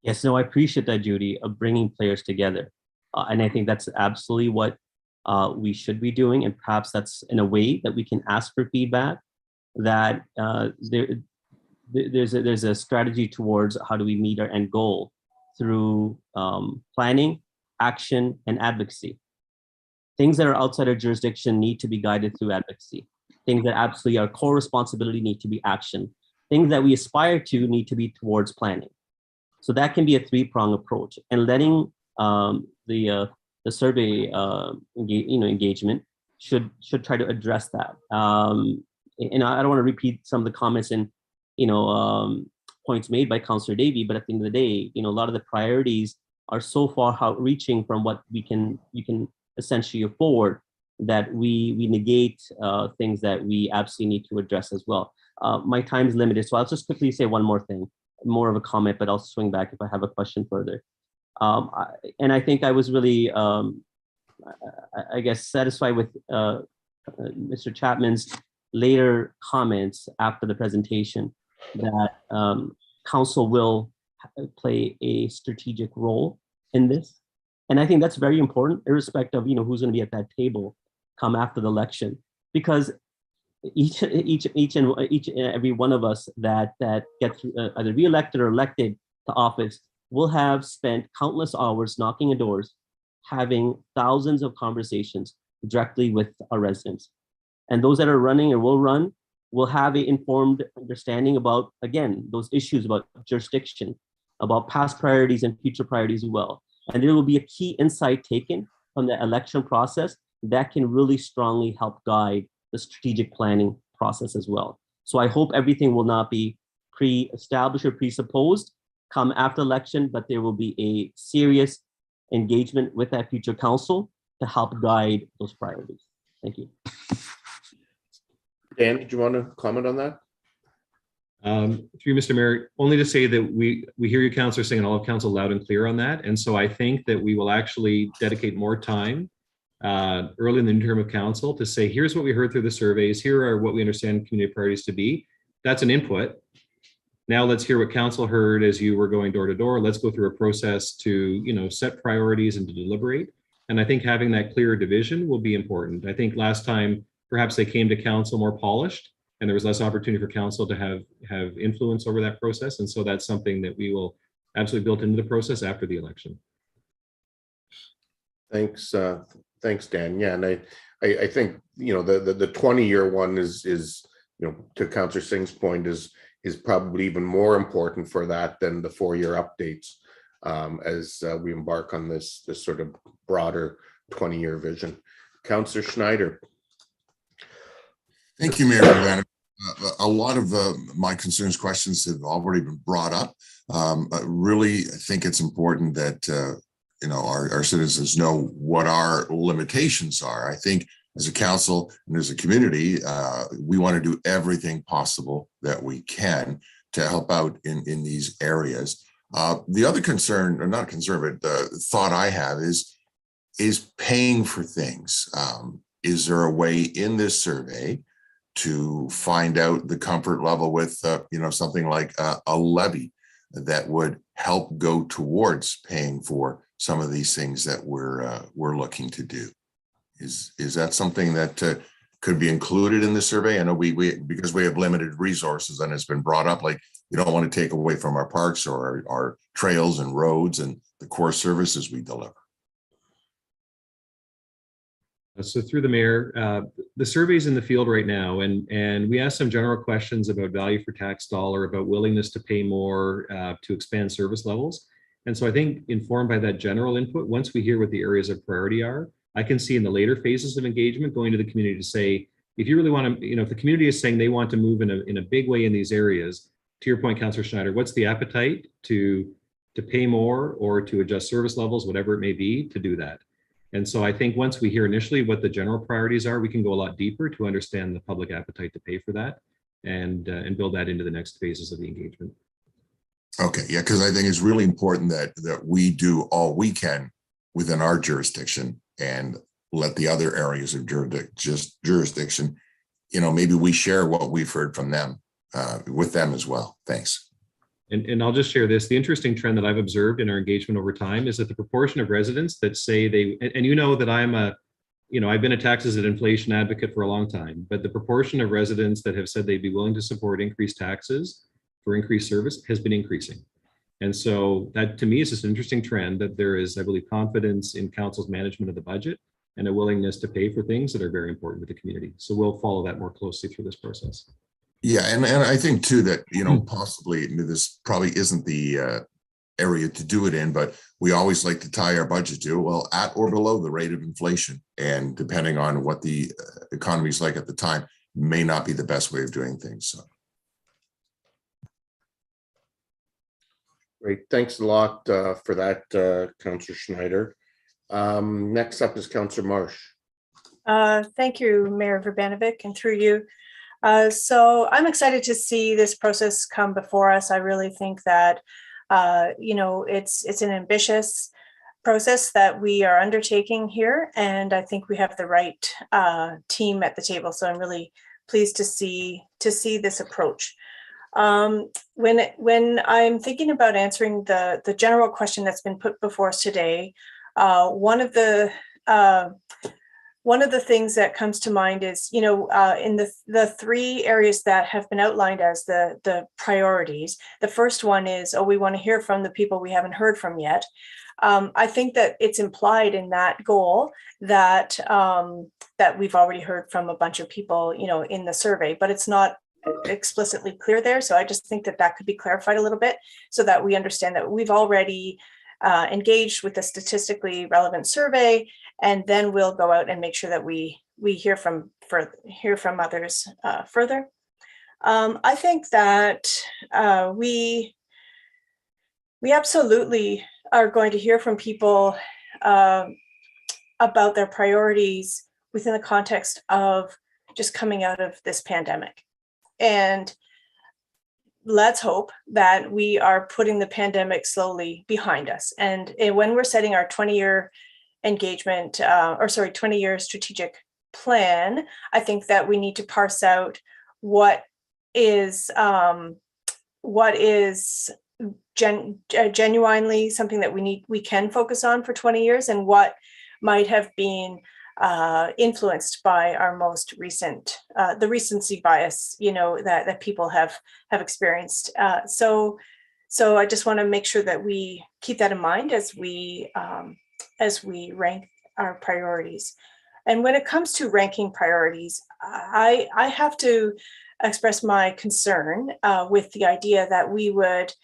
Yes, no, I appreciate that, Judy, of bringing players together. And I think that's absolutely what we should be doing. And perhaps that's in a way that we can ask for feedback, that there's a strategy towards how do we meet our end goal through planning, action, and advocacy. Things that are outside our jurisdiction need to be guided through advocacy. Things that absolutely are core responsibility need to be action. Things that we aspire to need to be towards planning. So that can be a three-prong approach, and letting the survey engagement should try to address that. And I don't want to repeat some of the comments and points made by Councillor Davey, but at the end of the day, a lot of the priorities are so far outreaching from what you can essentially afford that we negate things that we absolutely need to address as well. My time is limited, so I'll just quickly say one more thing, more of a comment, but I'll swing back if I have a question further. And I think I was really, I guess, satisfied with Mr. Chapman's later comments after the presentation that council will play a strategic role in this. And I think that's very important, irrespective of who's going to be at that table come after the election, because each and every one of us that gets either reelected or elected to office will have spent countless hours knocking on doors, having thousands of conversations directly with our residents. And those that are running or will run will have an informed understanding about, again, those issues about jurisdiction, about past priorities and future priorities as well. And there will be a key insight taken from the election process that can really strongly help guide the strategic planning process as well. So I hope everything will not be pre-established or presupposed come after election, but there will be a serious engagement with that future council to help guide those priorities. Thank you. Dan, did you want to comment on that? Through Mr. Mayor, only to say that we hear you, Councillor, saying all of council loud and clear on that. And so I think that we will actually dedicate more time early in the new term of council to say, here's what we heard through the surveys, here are what we understand community priorities to be. That's an input. Now let's hear what council heard as you were going door to door. Let's go through a process to set priorities and to deliberate. And I think having that clear division will be important. I think last time, perhaps they came to council more polished, and there was less opportunity for council to have influence over that process. And so that's something that we will absolutely build into the process after the election. Thanks, thanks, Dan. Yeah, and I think the 20-year one is to Councillor Singh's point is probably even more important for that than the 4-year updates as we embark on this sort of broader 20-year vision. Councillor Schneider. Thank you, Mayor. A lot of my concerns, questions have already been brought up. I really think it's important that our citizens know what our limitations are. I think as a council and as a community, we want to do everything possible that we can to help out in these areas. The other concern, or not concern, but the thought I have is paying for things. Is there a way in this survey to find out the comfort level with something like a levy that would help go towards paying for some of these things that we're looking to do? Is that something that could be included in the survey? I know we because we have limited resources, and it's been brought up, like we don't want to take away from our parks or our trails and roads and the core services we deliver. So through the mayor, the survey's in the field right now, and we asked some general questions about value for tax dollar, about willingness to pay more to expand service levels. And so I think informed by that general input, once we hear what the areas of priority are, I can see in the later phases of engagement going to the community to say, if you really want to, if the community is saying they want to move in a big way in these areas, to your point, Councillor Schneider, what's the appetite to pay more or to adjust service levels, whatever it may be, to do that? And so I think once we hear initially what the general priorities are, we can go a lot deeper to understand the public appetite to pay for that and build that into the next phases of the engagement. Okay, yeah, because I think it's really important that we do all we can within our jurisdiction and let the other areas of jurisdiction, maybe we share what we've heard from them with them as well. Thanks. And I'll just share this. The interesting trend that I've observed in our engagement over time is that the proportion of residents that say that I've been a taxes and inflation advocate for a long time, but the proportion of residents that have said they'd be willing to support increased taxes for increased service has been increasing. And so that to me is just an interesting trend that there is, I believe, confidence in council's management of the budget and a willingness to pay for things that are very important to the community. So we'll follow that more closely through this process. Yeah, and I think too that possibly this probably isn't the area to do it in, but we always like to tie our budget to, well, at or below the rate of inflation. And depending on what the economy is like at the time, may not be the best way of doing things. So. Great. Thanks a lot for that, Councillor Schneider. Next up is Councillor Marsh. Thank you, Mayor Verbanovic, and through you. So I'm excited to see this process come before us. I really think that, it's an ambitious process that we are undertaking here, and I think we have the right team at the table. So I'm really pleased to see this approach. When I'm thinking about answering the general question that's been put before us today, one of the things that comes to mind is, in the three areas that have been outlined as the priorities. The first one is, we want to hear from the people we haven't heard from yet. I think that it's implied in that goal that that we've already heard from a bunch of people, in the survey, but it's not explicitly clear there. So I just think that could be clarified a little bit so that we understand that we've already engaged with the statistically relevant survey, and then we'll go out and make sure that we hear from others further. I think that we absolutely are going to hear from people about their priorities within the context of just coming out of this pandemic. And let's hope that we are putting the pandemic slowly behind us. And when we're setting our 20-year engagement, 20-year strategic plan, I think that we need to parse out what is genuinely something that we can focus on for 20 years, and what might have been influenced by our most recent, the recency bias, that people have experienced. So I just want to make sure that we keep that in mind as we rank our priorities. And when it comes to ranking priorities, I have to express my concern with the idea that we would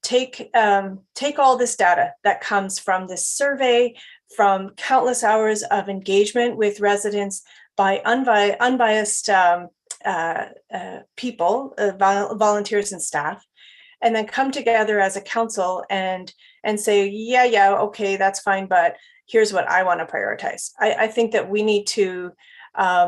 take all this data that comes from this survey, from countless hours of engagement with residents by unbiased people, volunteers and staff, and then come together as a council and say, yeah, okay, that's fine, but here's what I want to prioritize. I think that we need to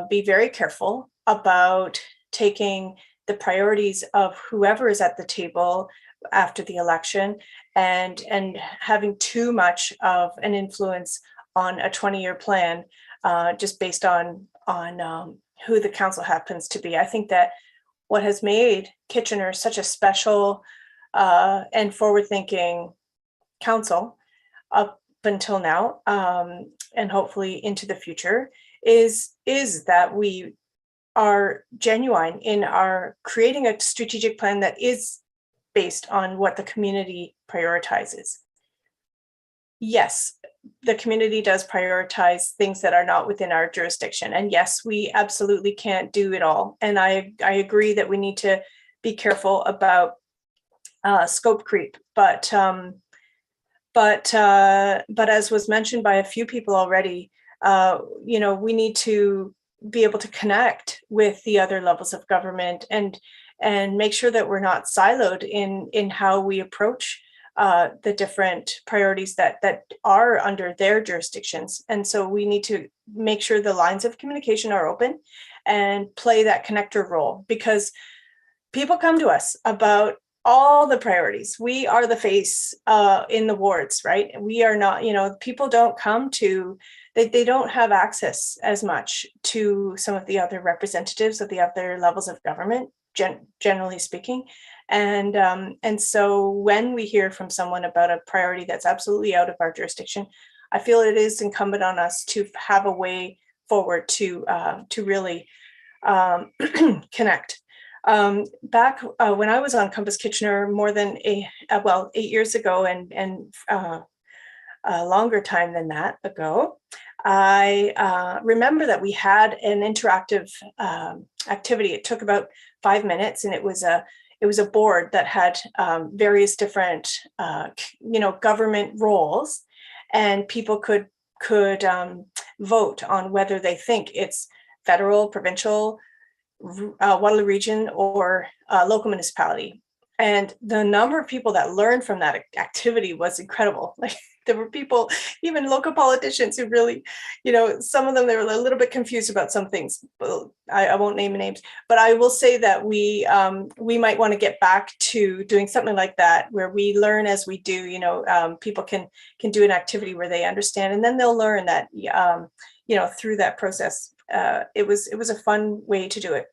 be very careful about taking the priorities of whoever is at the table after the election and having too much of an influence on a 20-year plan just based on who the council happens to be. I think that what has made Kitchener such a special and forward-thinking council up until now, and hopefully into the future, is that we are genuine in our creating a strategic plan that is based on what the community prioritizes. Yes, the community does prioritize things that are not within our jurisdiction. And yes, we absolutely can't do it all. And I agree that we need to be careful about scope creep. But as was mentioned by a few people already, we need to be able to connect with the other levels of government and make sure that we're not siloed in how we approach the different priorities that are under their jurisdictions. And so we need to make sure the lines of communication are open and play that connector role, because people come to us about all the priorities. We are the face in the wards, right? We are not, people don't come to, they don't have access as much to some of the other representatives of the other levels of government, generally speaking. And so when we hear from someone about a priority that's absolutely out of our jurisdiction, I feel it is incumbent on us to have a way forward to really connect. Back when I was on Compass Kitchener more than 8 years ago, and a longer time than that ago, I remember that we had an interactive activity. It took about 5 minutes, and it was it was a board that had various different, government roles, and people could vote on whether they think it's federal, provincial, Waterloo Region, or local municipality. And the number of people that learned from that activity was incredible. Like, there were people, even local politicians, who really, some of them, they were a little bit confused about some things. I won't name names, but I will say that we might want to get back to doing something like that, where we learn as we do. People can do an activity where they understand, and then they'll learn that, through that process. It was a fun way to do it.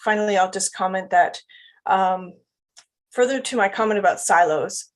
Finally, I'll just comment that, further to my comment about silos,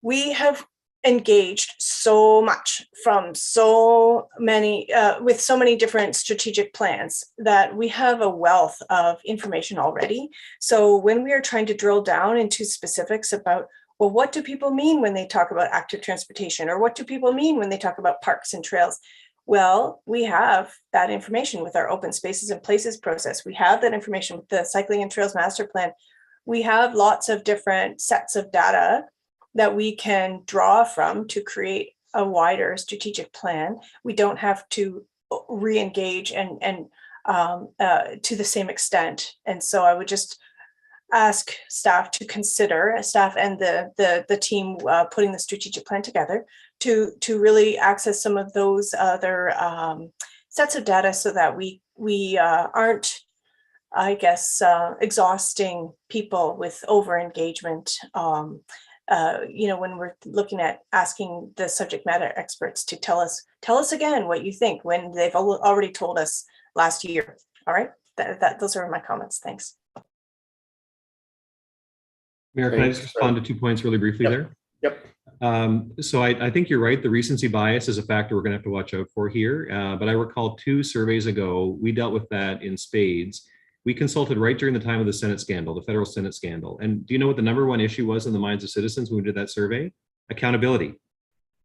we have engaged so much from so many, with so many different strategic plans, that we have a wealth of information already. So when we are trying to drill down into specifics about, well, what do people mean when they talk about active transportation? Or what do people mean when they talk about parks and trails? Well, we have that information with our open spaces and places process. We have that information with the cycling and trails master plan. We have lots of different sets of data that we can draw from to create a wider strategic plan. We don't have to re-engage and to the same extent. And so I would just ask staff to consider, staff and the team putting the strategic plan together, to really access some of those other sets of data, so that we aren't, I guess, exhausting people with over engagement. When we're looking at asking the subject matter experts to tell us again what you think, when they've already told us last year. All right, those are my comments. Thanks. Mayor, can I just respond to 2 points really briefly there? Yep. So I think you're right. The recency bias is a factor we're going to have to watch out for here. But I recall 2 surveys ago, we dealt with that in spades. We consulted right during the time of the Senate scandal, the federal Senate scandal. And do you know what the #1 issue was in the minds of citizens when we did that survey? Accountability.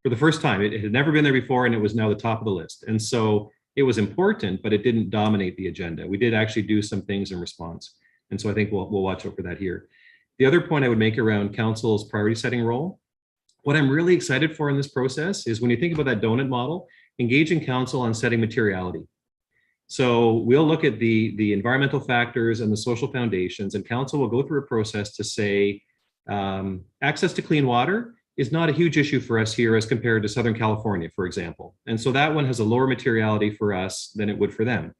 For the first time, it had never been there before, and it was now the top of the list. And so it was important, but it didn't dominate the agenda. We did actually do some things in response. And so I think we'll watch out for that here. The other point I would make around council's priority setting role, what I'm really excited for in this process is, when you think about that donut model, engaging council on setting materiality. So we'll look at the environmental factors and the social foundations, and council will go through a process to say, access to clean water is not a huge issue for us here as compared to Southern California, for example. And so that one has a lower materiality for us than it would for them.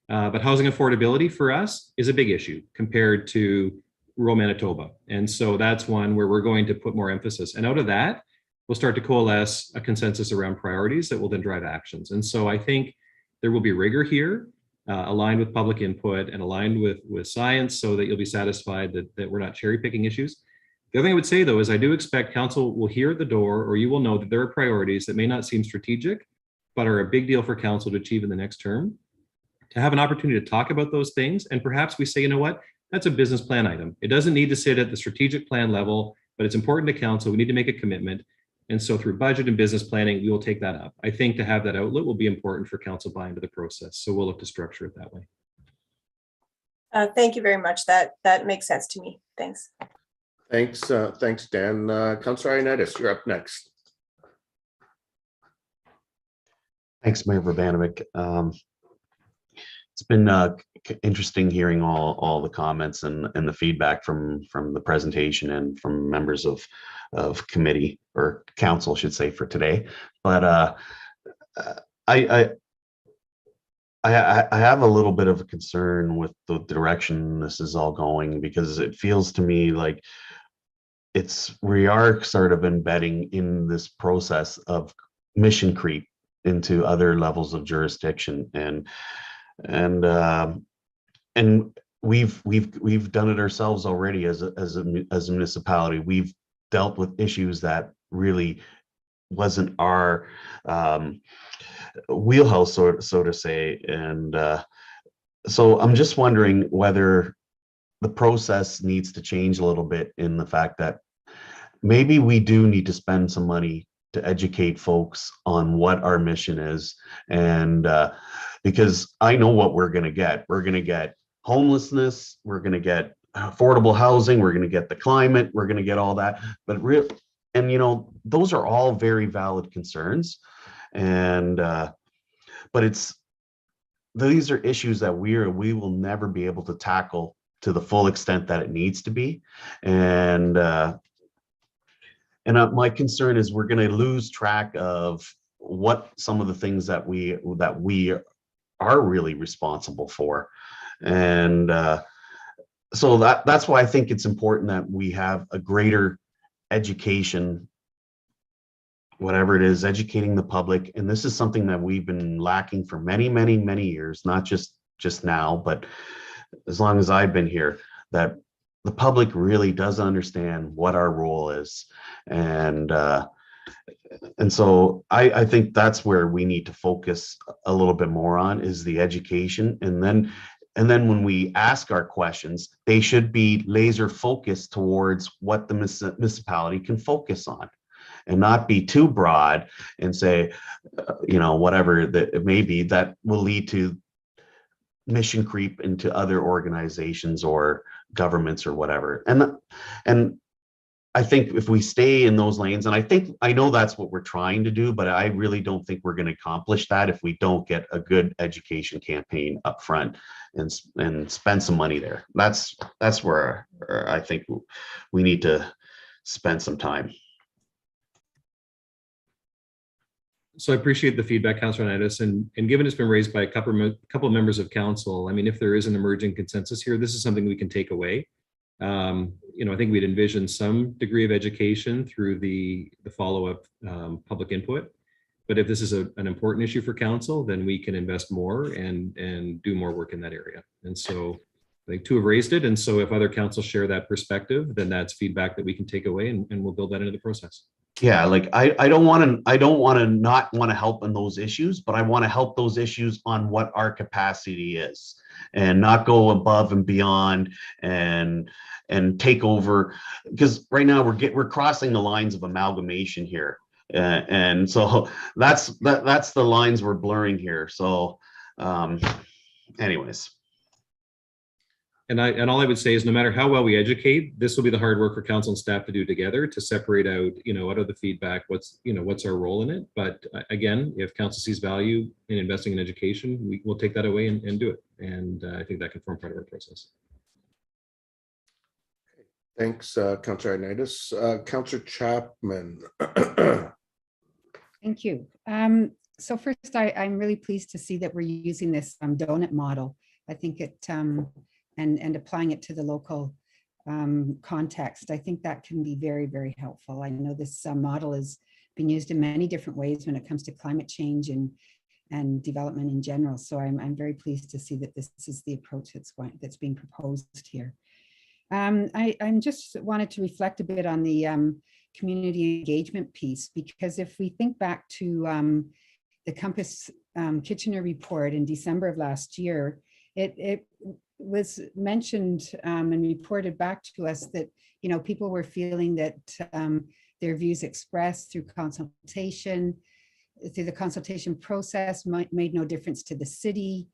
But housing affordability for us is a big issue compared to rural Manitoba. And so that's one where we're going to put more emphasis. And out of that, we'll start to coalesce a consensus around priorities that will then drive actions. And so I think there will be rigor here, aligned with public input and aligned with science, so that you'll be satisfied that we're not cherry picking issues. The other thing I would say, though, is I do expect council will hear at the door, or you will know that there are priorities that may not seem strategic, but are a big deal for council to achieve in the next term. To have an opportunity to talk about those things, and perhaps we say, you know what, that's a business plan item. It doesn't need to sit at the strategic plan level, but it's important to council. We need to make a commitment. And so through budget and business planning, we will take that up. I think to have that outlet will be important for council buy into the process. So we'll look to structure it that way. Thank you very much. That makes sense to me. Thanks. Thanks, Dan. Councillor Ioannidis, you're up next. Thanks, Mayor Urbanovic. It's been interesting hearing all the comments and the feedback from the presentation and from members of committee, or council, I should say, for today. But I have a little bit of a concern with the direction this is all going, because it feels to me like we are sort of embedding in this process of mission creep into other levels of jurisdiction, and we've done it ourselves already as a municipality. We've dealt with issues that really wasn't our wheelhouse, so to say, and so I'm just wondering whether the process needs to change a little bit, in the fact that maybe we do need to spend some money to educate folks on what our mission is, and because I know what we're going to get. We're going to get homelessness, we're going to get affordable housing, we're going to get the climate, we're going to get all that. But real, and you know, those are all very valid concerns. And but these are issues that we will never be able to tackle to the full extent that it needs to be. And my concern is we're going to lose track of what some of the things that we are really responsible for. And so that's why I think it's important that we have a greater education, whatever it is, educating the public. And this is something that we've been lacking for many, many, many years, not just now, but as long as I've been here, that the public really does understand what our role is. And so I think that's where we need to focus a little bit more on, is the education. And then when we ask our questions, they should be laser focused towards what the municipality can focus on, and not be too broad and say, you know, whatever that it may be, that will lead to mission creep into other organizations or governments or whatever. And I think if we stay in those lanes, and I know that's what we're trying to do, but I really don't think we're going to accomplish that if we don't get a good education campaign up front and spend some money there. That's where I think we need to spend some time. So I appreciate the feedback, Councillor Ioannidis, and given it's been raised by a couple of members of council, I mean, if there is an emerging consensus here, this is something we can take away. You know, I think we'd envision some degree of education through the follow-up public input. But if this is an important issue for council, then we can invest more and do more work in that area. And so I think two have raised it. And so if other councils share that perspective, then that's feedback that we can take away, and we'll build that into the process. Yeah, like I don't want to not want to help in those issues, but I want to help those issues on what our capacity is, and not go above and beyond and take over, because right now we're crossing the lines of amalgamation here, and so that's the lines we're blurring here. So anyways. And all I would say is, no matter how well we educate, this will be the hard work for council and staff to do together, to separate out, you know, what are the feedback, what's our role in it. But again, if council sees value in investing in education, we will take that away and do it. And I think that can form part of our process. Thanks, Councillor Ioannidis. Councillor Chapman. Thank you. So first, I'm really pleased to see that we're using this donut model. I think it and applying it to the local context. I think that can be very, very helpful. I know this model has been used in many different ways when it comes to climate change and development in general. So I'm very pleased to see that this is the approach that's being proposed here. I just wanted to reflect a bit on the community engagement piece, because if we think back to the Compass Kitchener report in December of last year, it was mentioned and reported back to us that, you know, people were feeling that their views expressed through the consultation process made no difference to the city,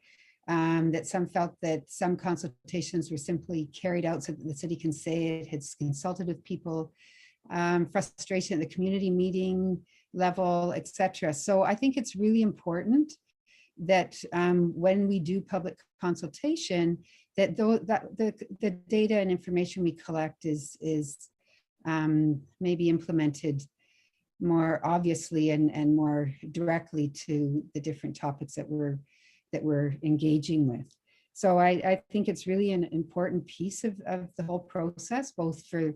that some felt that some consultations were simply carried out so that the city can say it had consulted with people, frustration at the community meeting level, etc. So I think it's really important that when we do public consultation, that the data and information we collect is maybe implemented more obviously and more directly to the different topics that we're engaging with. So I think it's really an important piece of the whole process, both for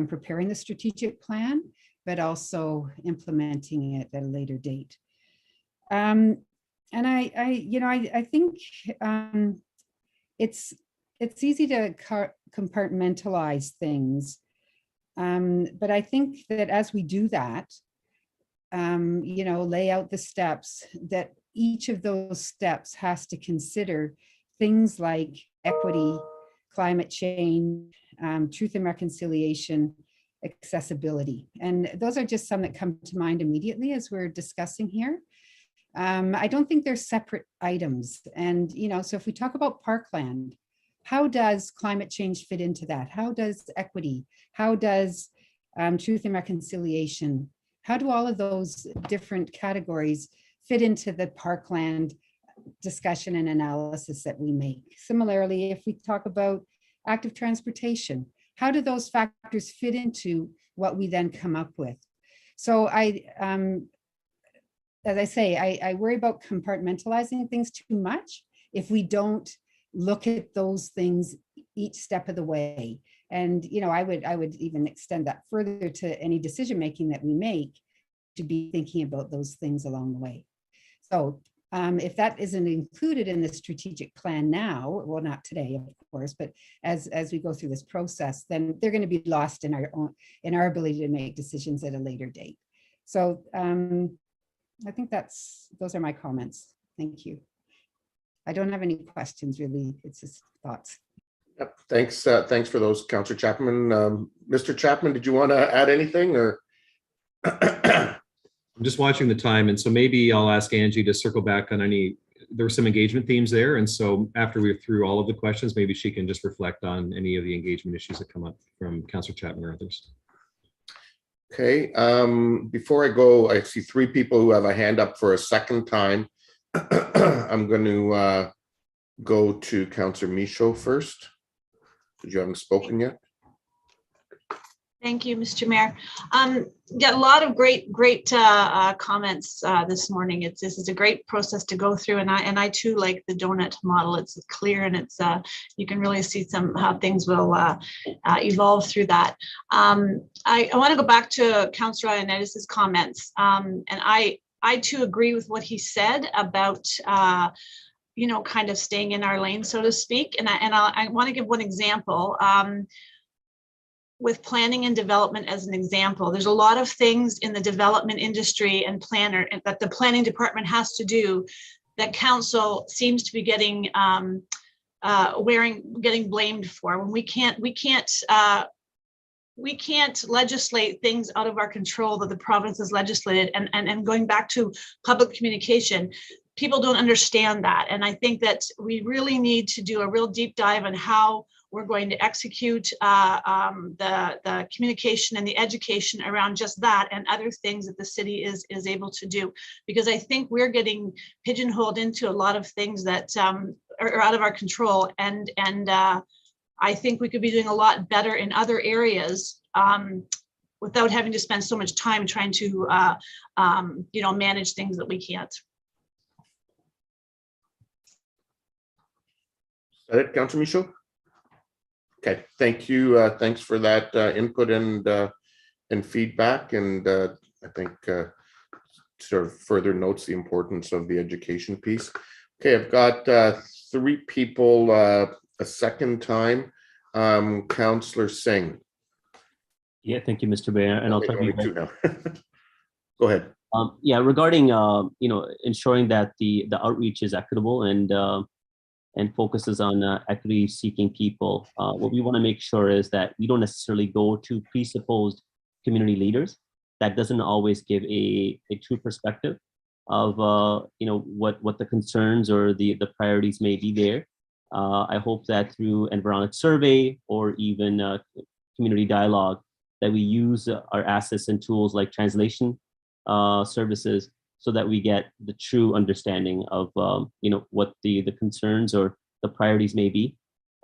preparing the strategic plan, but also implementing it at a later date. And I think it's easy to compartmentalize things, but I think that as we do that, lay out the steps, that each of those steps has to consider things like equity, climate change, truth and reconciliation, accessibility. And those are just some that come to mind immediately as we're discussing here. I don't think they're separate items. And, you know, so if we talk about parkland, how does climate change fit into that? How does equity? How does truth and reconciliation? How do all of those different categories fit into the parkland discussion and analysis that we make? Similarly, if we talk about active transportation, how do those factors fit into what we then come up with? So as I say, I worry about compartmentalizing things too much if we don't look at those things each step of the way. And, you know, I would even extend that further to any decision making that we make, to be thinking about those things along the way. So if that isn't included in the strategic plan now, well, not today, of course, but as we go through this process, then they're going to be lost in our ability to make decisions at a later date. So I think those are my comments. Thank you. I don't have any questions really. It's just thoughts. Yep. Thanks. Thanks for those, Councillor Chapman. Mr. Chapman, did you want to add anything, or? I'm just watching the time, and so maybe I'll ask Angie to circle back on any. There were some engagement themes there, and so after we're through all of the questions, maybe she can just reflect on any of the engagement issues that come up from Councillor Chapman or others. Okay. Before I go, I see 3 people who have a hand up for a second time. I'm going to go to Councillor Michaud first. Because you haven't spoken yet. Thank you, Mr. Mayor. Got a lot of great comments this morning. This is a great process to go through, and I too like the donut model. It's clear, and it's you can really see how things will evolve through that. I want to go back to Councillor Ioannidis's comments, and I too agree with what he said about you know, kind of staying in our lane, so to speak. And I want to give one example. With planning and development as an example, there's a lot of things in the development industry and planner that the planning department has to do that council seems to be getting blamed for. When we can't legislate things out of our control that the province has legislated. And going back to public communication, people don't understand that. And I think that we really need to do a real deep dive on how we're going to execute the communication and the education around just that and other things that the city is able to do. Because I think we're getting pigeonholed into a lot of things that are out of our control. And I think we could be doing a lot better in other areas without having to spend so much time trying to you know, manage things that we can't. Is that it, Councillor Michaud? Okay, thank you. Thanks for that input and feedback. And I think sort of further notes the importance of the education piece. Okay, I've got 3 people a second time. Councillor Singh. Yeah, thank you, Mr. Mayor. And I'll try to be 2 now. Go ahead. Yeah, regarding you know, ensuring that the outreach is equitable and focuses on equity-seeking people. What we want to make sure is that we don't necessarily go to presupposed community leaders. That doesn't always give a true perspective of you know, what the concerns or the priorities may be there. I hope that through environmental survey or even community dialogue, that we use our assets and tools like translation services, so that we get the true understanding of you know, what the concerns or the priorities may be.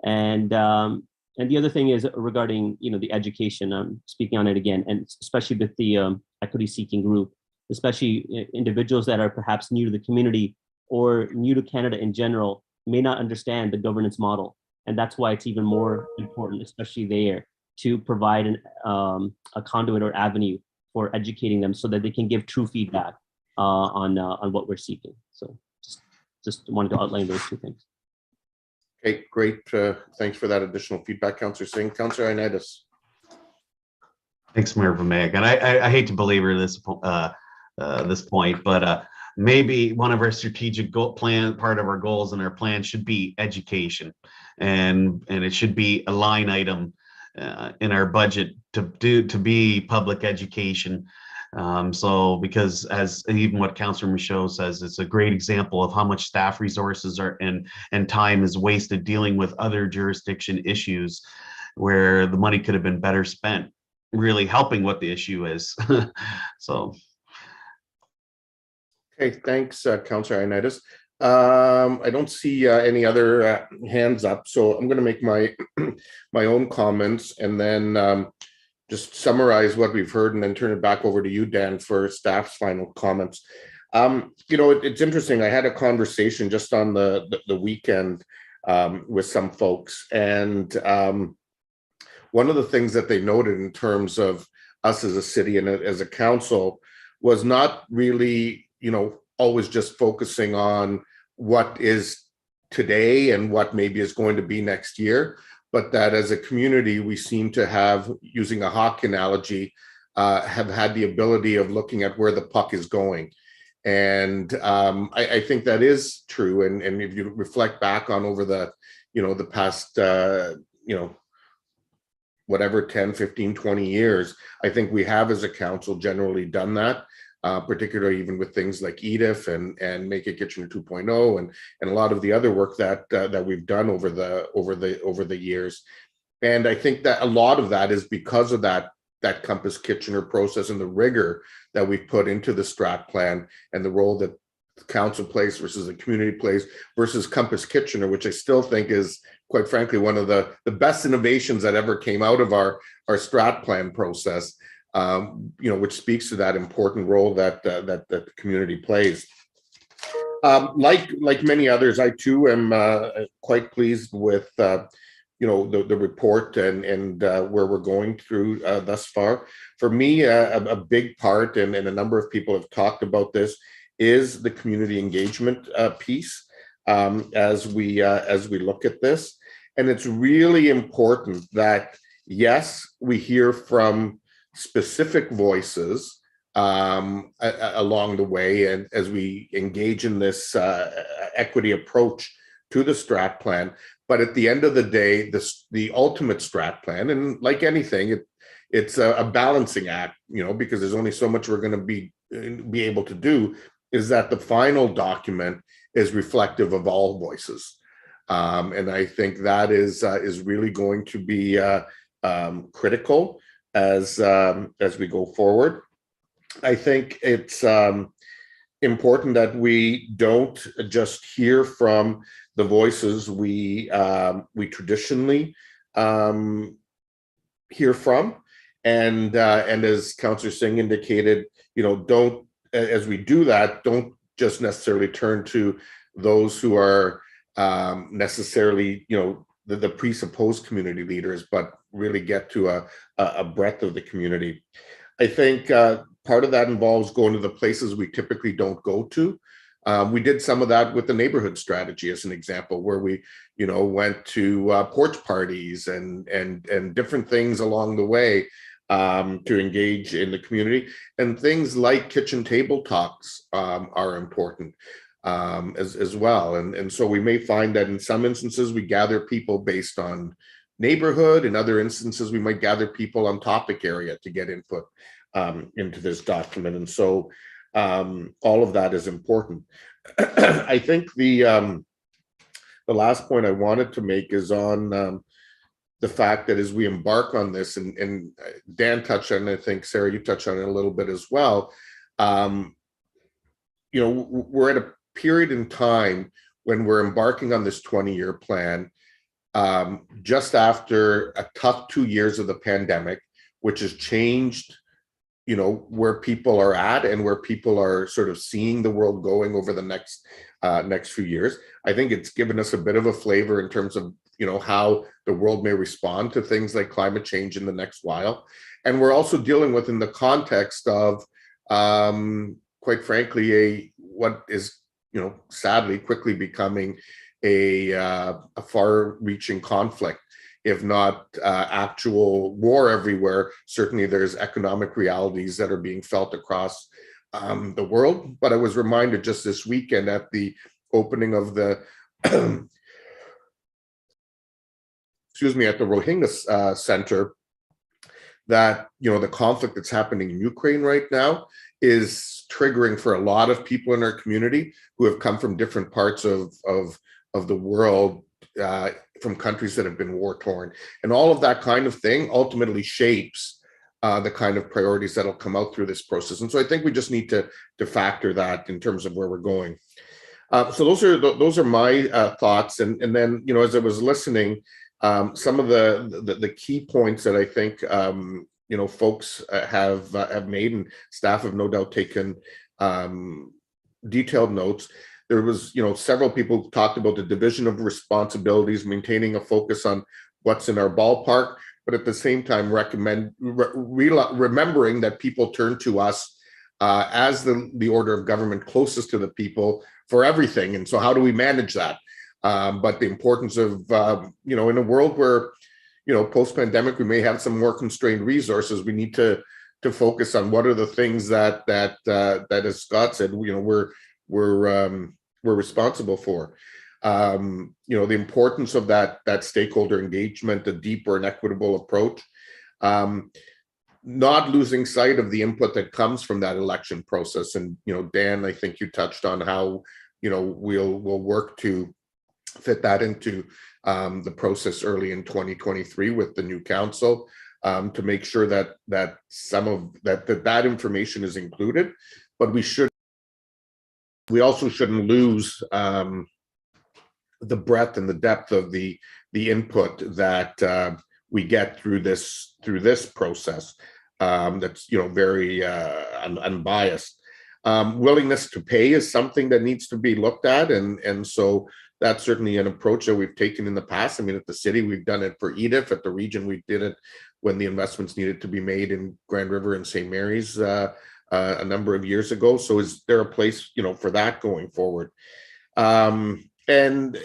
And the other thing is regarding, you know, the education. I'm speaking on it again, and especially with the equity seeking group, especially individuals that are perhaps new to the community or new to Canada in general, may not understand the governance model. And that's why it's even more important, especially there, to provide a conduit or avenue for educating them so that they can give true feedback on what we're seeking. So just wanted to outline those 2 things. Okay, great. Thanks for that additional feedback, Councillor Singh. Councillor Ioannidis. Thanks, Mayor Vermeg. And I hate to belabor this point, but maybe one of our strategic part of our goals and our plan should be education, and it should be a line item in our budget to be public education. So because as even what Councillor Michaud says, it's a great example of how much staff resources are and time is wasted dealing with other jurisdiction issues where the money could have been better spent really helping what the issue is. So. Okay, thanks, Councillor Ioannidis. I don't see any other hands up, so I'm going to make my my own comments and then just summarize what we've heard and then turn it back over to you, Dan, for staff's final comments. You know, it's interesting. I had a conversation just on the weekend with some folks, and one of the things that they noted in terms of us as a city and as a council was not really, you know, always just focusing on what is today and what maybe is going to be next year, but that as a community, we seem to have, using a hawk analogy, have had the ability of looking at where the puck is going. And I think that is true. And if you reflect back on over the, you know, the past, you know, whatever, 10, 15, 20 years, I think we have as a council generally done that, particularly even with things like EDIF and Make It Kitchener 2.0 and a lot of the other work that that we've done over the years. And I think that a lot of that is because of that Compass Kitchener process and the rigor that we've put into the strat plan and the role that the council plays versus the community plays versus Compass Kitchener, which I still think is, quite frankly, one of the best innovations that ever came out of our strat plan process, you know, which speaks to that important role that the community plays. Like many others, I too am quite pleased with you know, the report and where we're going through thus far. For me, a big part, and a number of people have talked about this, is the community engagement piece as we look at this. And it's really important that, yes, we hear from specific voices along the way, and as we engage in this equity approach to the strat plan. But at the end of the day, the ultimate strat plan, and like anything, it's a balancing act, you know, because there's only so much we're going to be able to do, is that the final document is reflective of all voices. And I think that is really going to be critical as we go forward. I think it's important that we don't just hear from the voices we traditionally hear from, and as Councillor Singh indicated, you know, don't, as we do that, don't just necessarily turn to those who are necessarily, you know, the presupposed community leaders, but really get to a breadth of the community. I think part of that involves going to the places we typically don't go to. We did some of that with the neighborhood strategy as an example, where we, you know, went to porch parties and different things along the way to engage in the community. And things like kitchen table talks are important as well. And so we may find that in some instances we gather people based on neighborhood. In other instances, we might gather people on topic area to get input into this document. And so all of that is important. I think the last point I wanted to make is on the fact that as we embark on this, and Dan touched on it, I think Sarah, you touched on it a little bit as well. You know, we're at a period in time when we're embarking on this 20-year plan, just after a tough 2 years of the pandemic, which has changed, you know, where people are at and where people are sort of seeing the world going over the next few years. I think it's given us a bit of a flavor in terms of, you know, how the world may respond to things like climate change in the next while. And we're also dealing with, in the context of, quite frankly, what is, you know, sadly quickly becoming a far-reaching conflict, if not actual war everywhere. Certainly there's economic realities that are being felt across the world. But I was reminded just this weekend at the opening of the, excuse me, at the Rohingya Center, that, the conflict that's happening in Ukraine right now is triggering for a lot of people in our community who have come from different parts of the world, from countries that have been war torn, and all of that kind of thing ultimately shapes the kind of priorities that'll come out through this process. And so I think we just need to factor that in terms of where we're going. So those are my thoughts. And then, as I was listening, some of the key points that I think folks have made, and staff have no doubt taken detailed notes. There was, several people talked about the division of responsibilities, maintaining a focus on what's in our ballpark, but at the same time remembering that people turn to us as the order of government closest to the people for everything. And so how do we manage that? But the importance of, in a world where, post-pandemic, we may have some more constrained resources, we need to focus on what are the things that as Scott said, we're responsible for. The importance of that stakeholder engagement, a deeper and equitable approach, not losing sight of the input that comes from that election process. And, Dan, I think you touched on how, we'll work to fit that into the process early in 2023 with the new council, to make sure that some of that information is included. But we also shouldn't lose the breadth and the depth of the input that we get through this process. That's very unbiased. Willingness to pay is something that needs to be looked at, and so that's certainly an approach that we've taken in the past. I mean, at the city, we've done it for EDIF. At the region, we did it when the investments needed to be made in Grand River and St. Mary's a number of years ago. So is there a place, for that going forward? And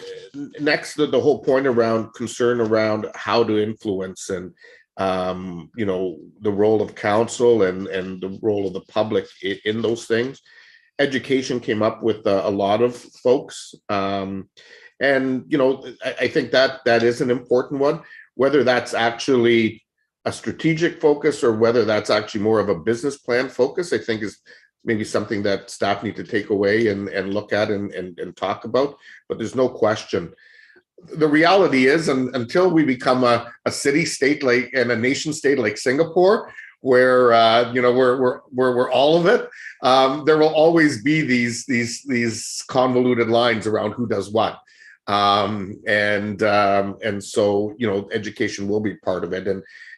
next, the whole point around concern around how to influence and, the role of council and the role of the public in those things. Education came up with a lot of folks. And, I think that is an important one, whether that's actually a strategic focus or whether that's actually more of a business plan focus, I think is maybe something that staff need to take away and look at and talk about. But there's no question. The reality is, until we become a city state like and a nation state like Singapore, where we're all of it, there will always be these convoluted lines around who does what. And so, education will be part of it.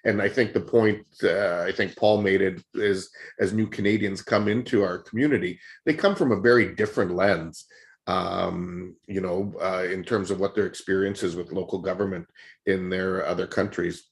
And I think the point I think Paul made it is, as new Canadians come into our community, they come from a very different lens, in terms of what their experience is with local government in their other countries.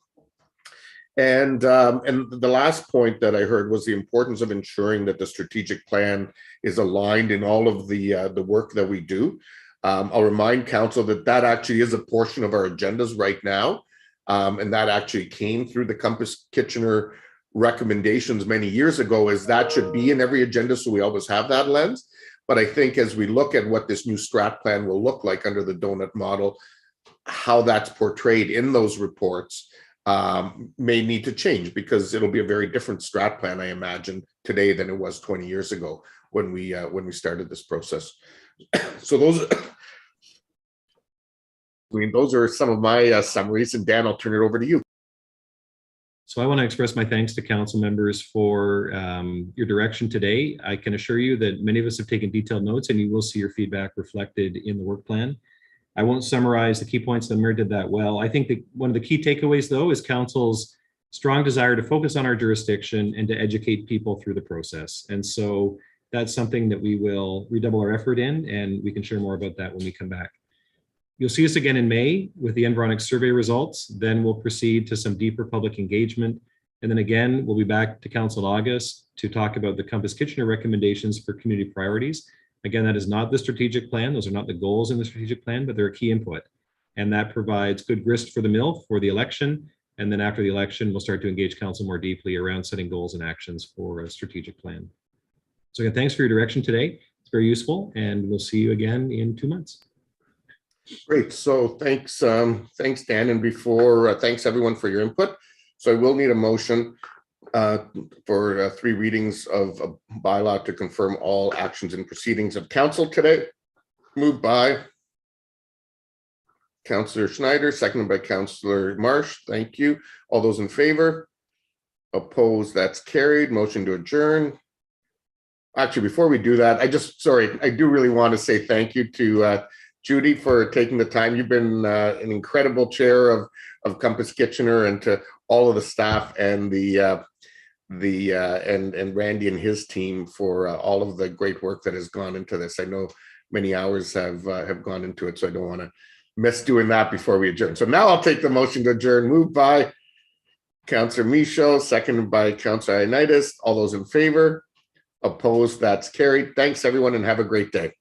And the last point that I heard was the importance of ensuring that the strategic plan is aligned in all of the work that we do. I'll remind council that actually is a portion of our agendas right now. And that actually came through the Compass Kitchener recommendations many years ago, as that should be in every agenda, so we always have that lens. But I think as we look at what this new strat plan will look like under the donut model, how that's portrayed in those reports may need to change, because it'll be a very different strat plan, I imagine, today than it was 20 years ago when we started this process. So those are some of my summaries, and Dan, I'll turn it over to you. So I want to express my thanks to council members for your direction today. I can assure you that many of us have taken detailed notes, and you will see your feedback reflected in the work plan. I won't summarize the key points. The mayor did that well. I think that one of the key takeaways, though, is council's strong desire to focus on our jurisdiction and to educate people through the process. And so that's something that we will redouble our effort in, and we can share more about that when we come back. You'll see us again in May with the Environics survey results. Then we'll proceed to some deeper public engagement. And then again, we'll be back to council in August to talk about the Compass Kitchener recommendations for community priorities. Again, that is not the strategic plan. Those are not the goals in the strategic plan, but they're a key input. And that provides good grist for the mill for the election. And then after the election, we'll start to engage council more deeply around setting goals and actions for a strategic plan. So again, thanks for your direction today. It's very useful, and we'll see you again in 2 months. Great. So thanks, Dan. And before, thanks everyone for your input. So I will need a motion for 3 readings of a bylaw to confirm all actions and proceedings of council today. Moved by Councillor Schneider, seconded by Councillor Marsh. Thank you. All those in favor? Opposed? That's carried. Motion to adjourn. Actually, before we do that, I do really want to say thank you to Judy for taking the time. You've been an incredible chair of Compass Kitchener, and to all of the staff and and Randy and his team for all of the great work that has gone into this. I know many hours have gone into it, so I don't want to miss doing that before we adjourn. So now I'll take the motion to adjourn. Moved by Councillor Michaud, seconded by Councillor Ioannidis. All those in favor? Opposed? That's carried. Thanks, everyone, and have a great day.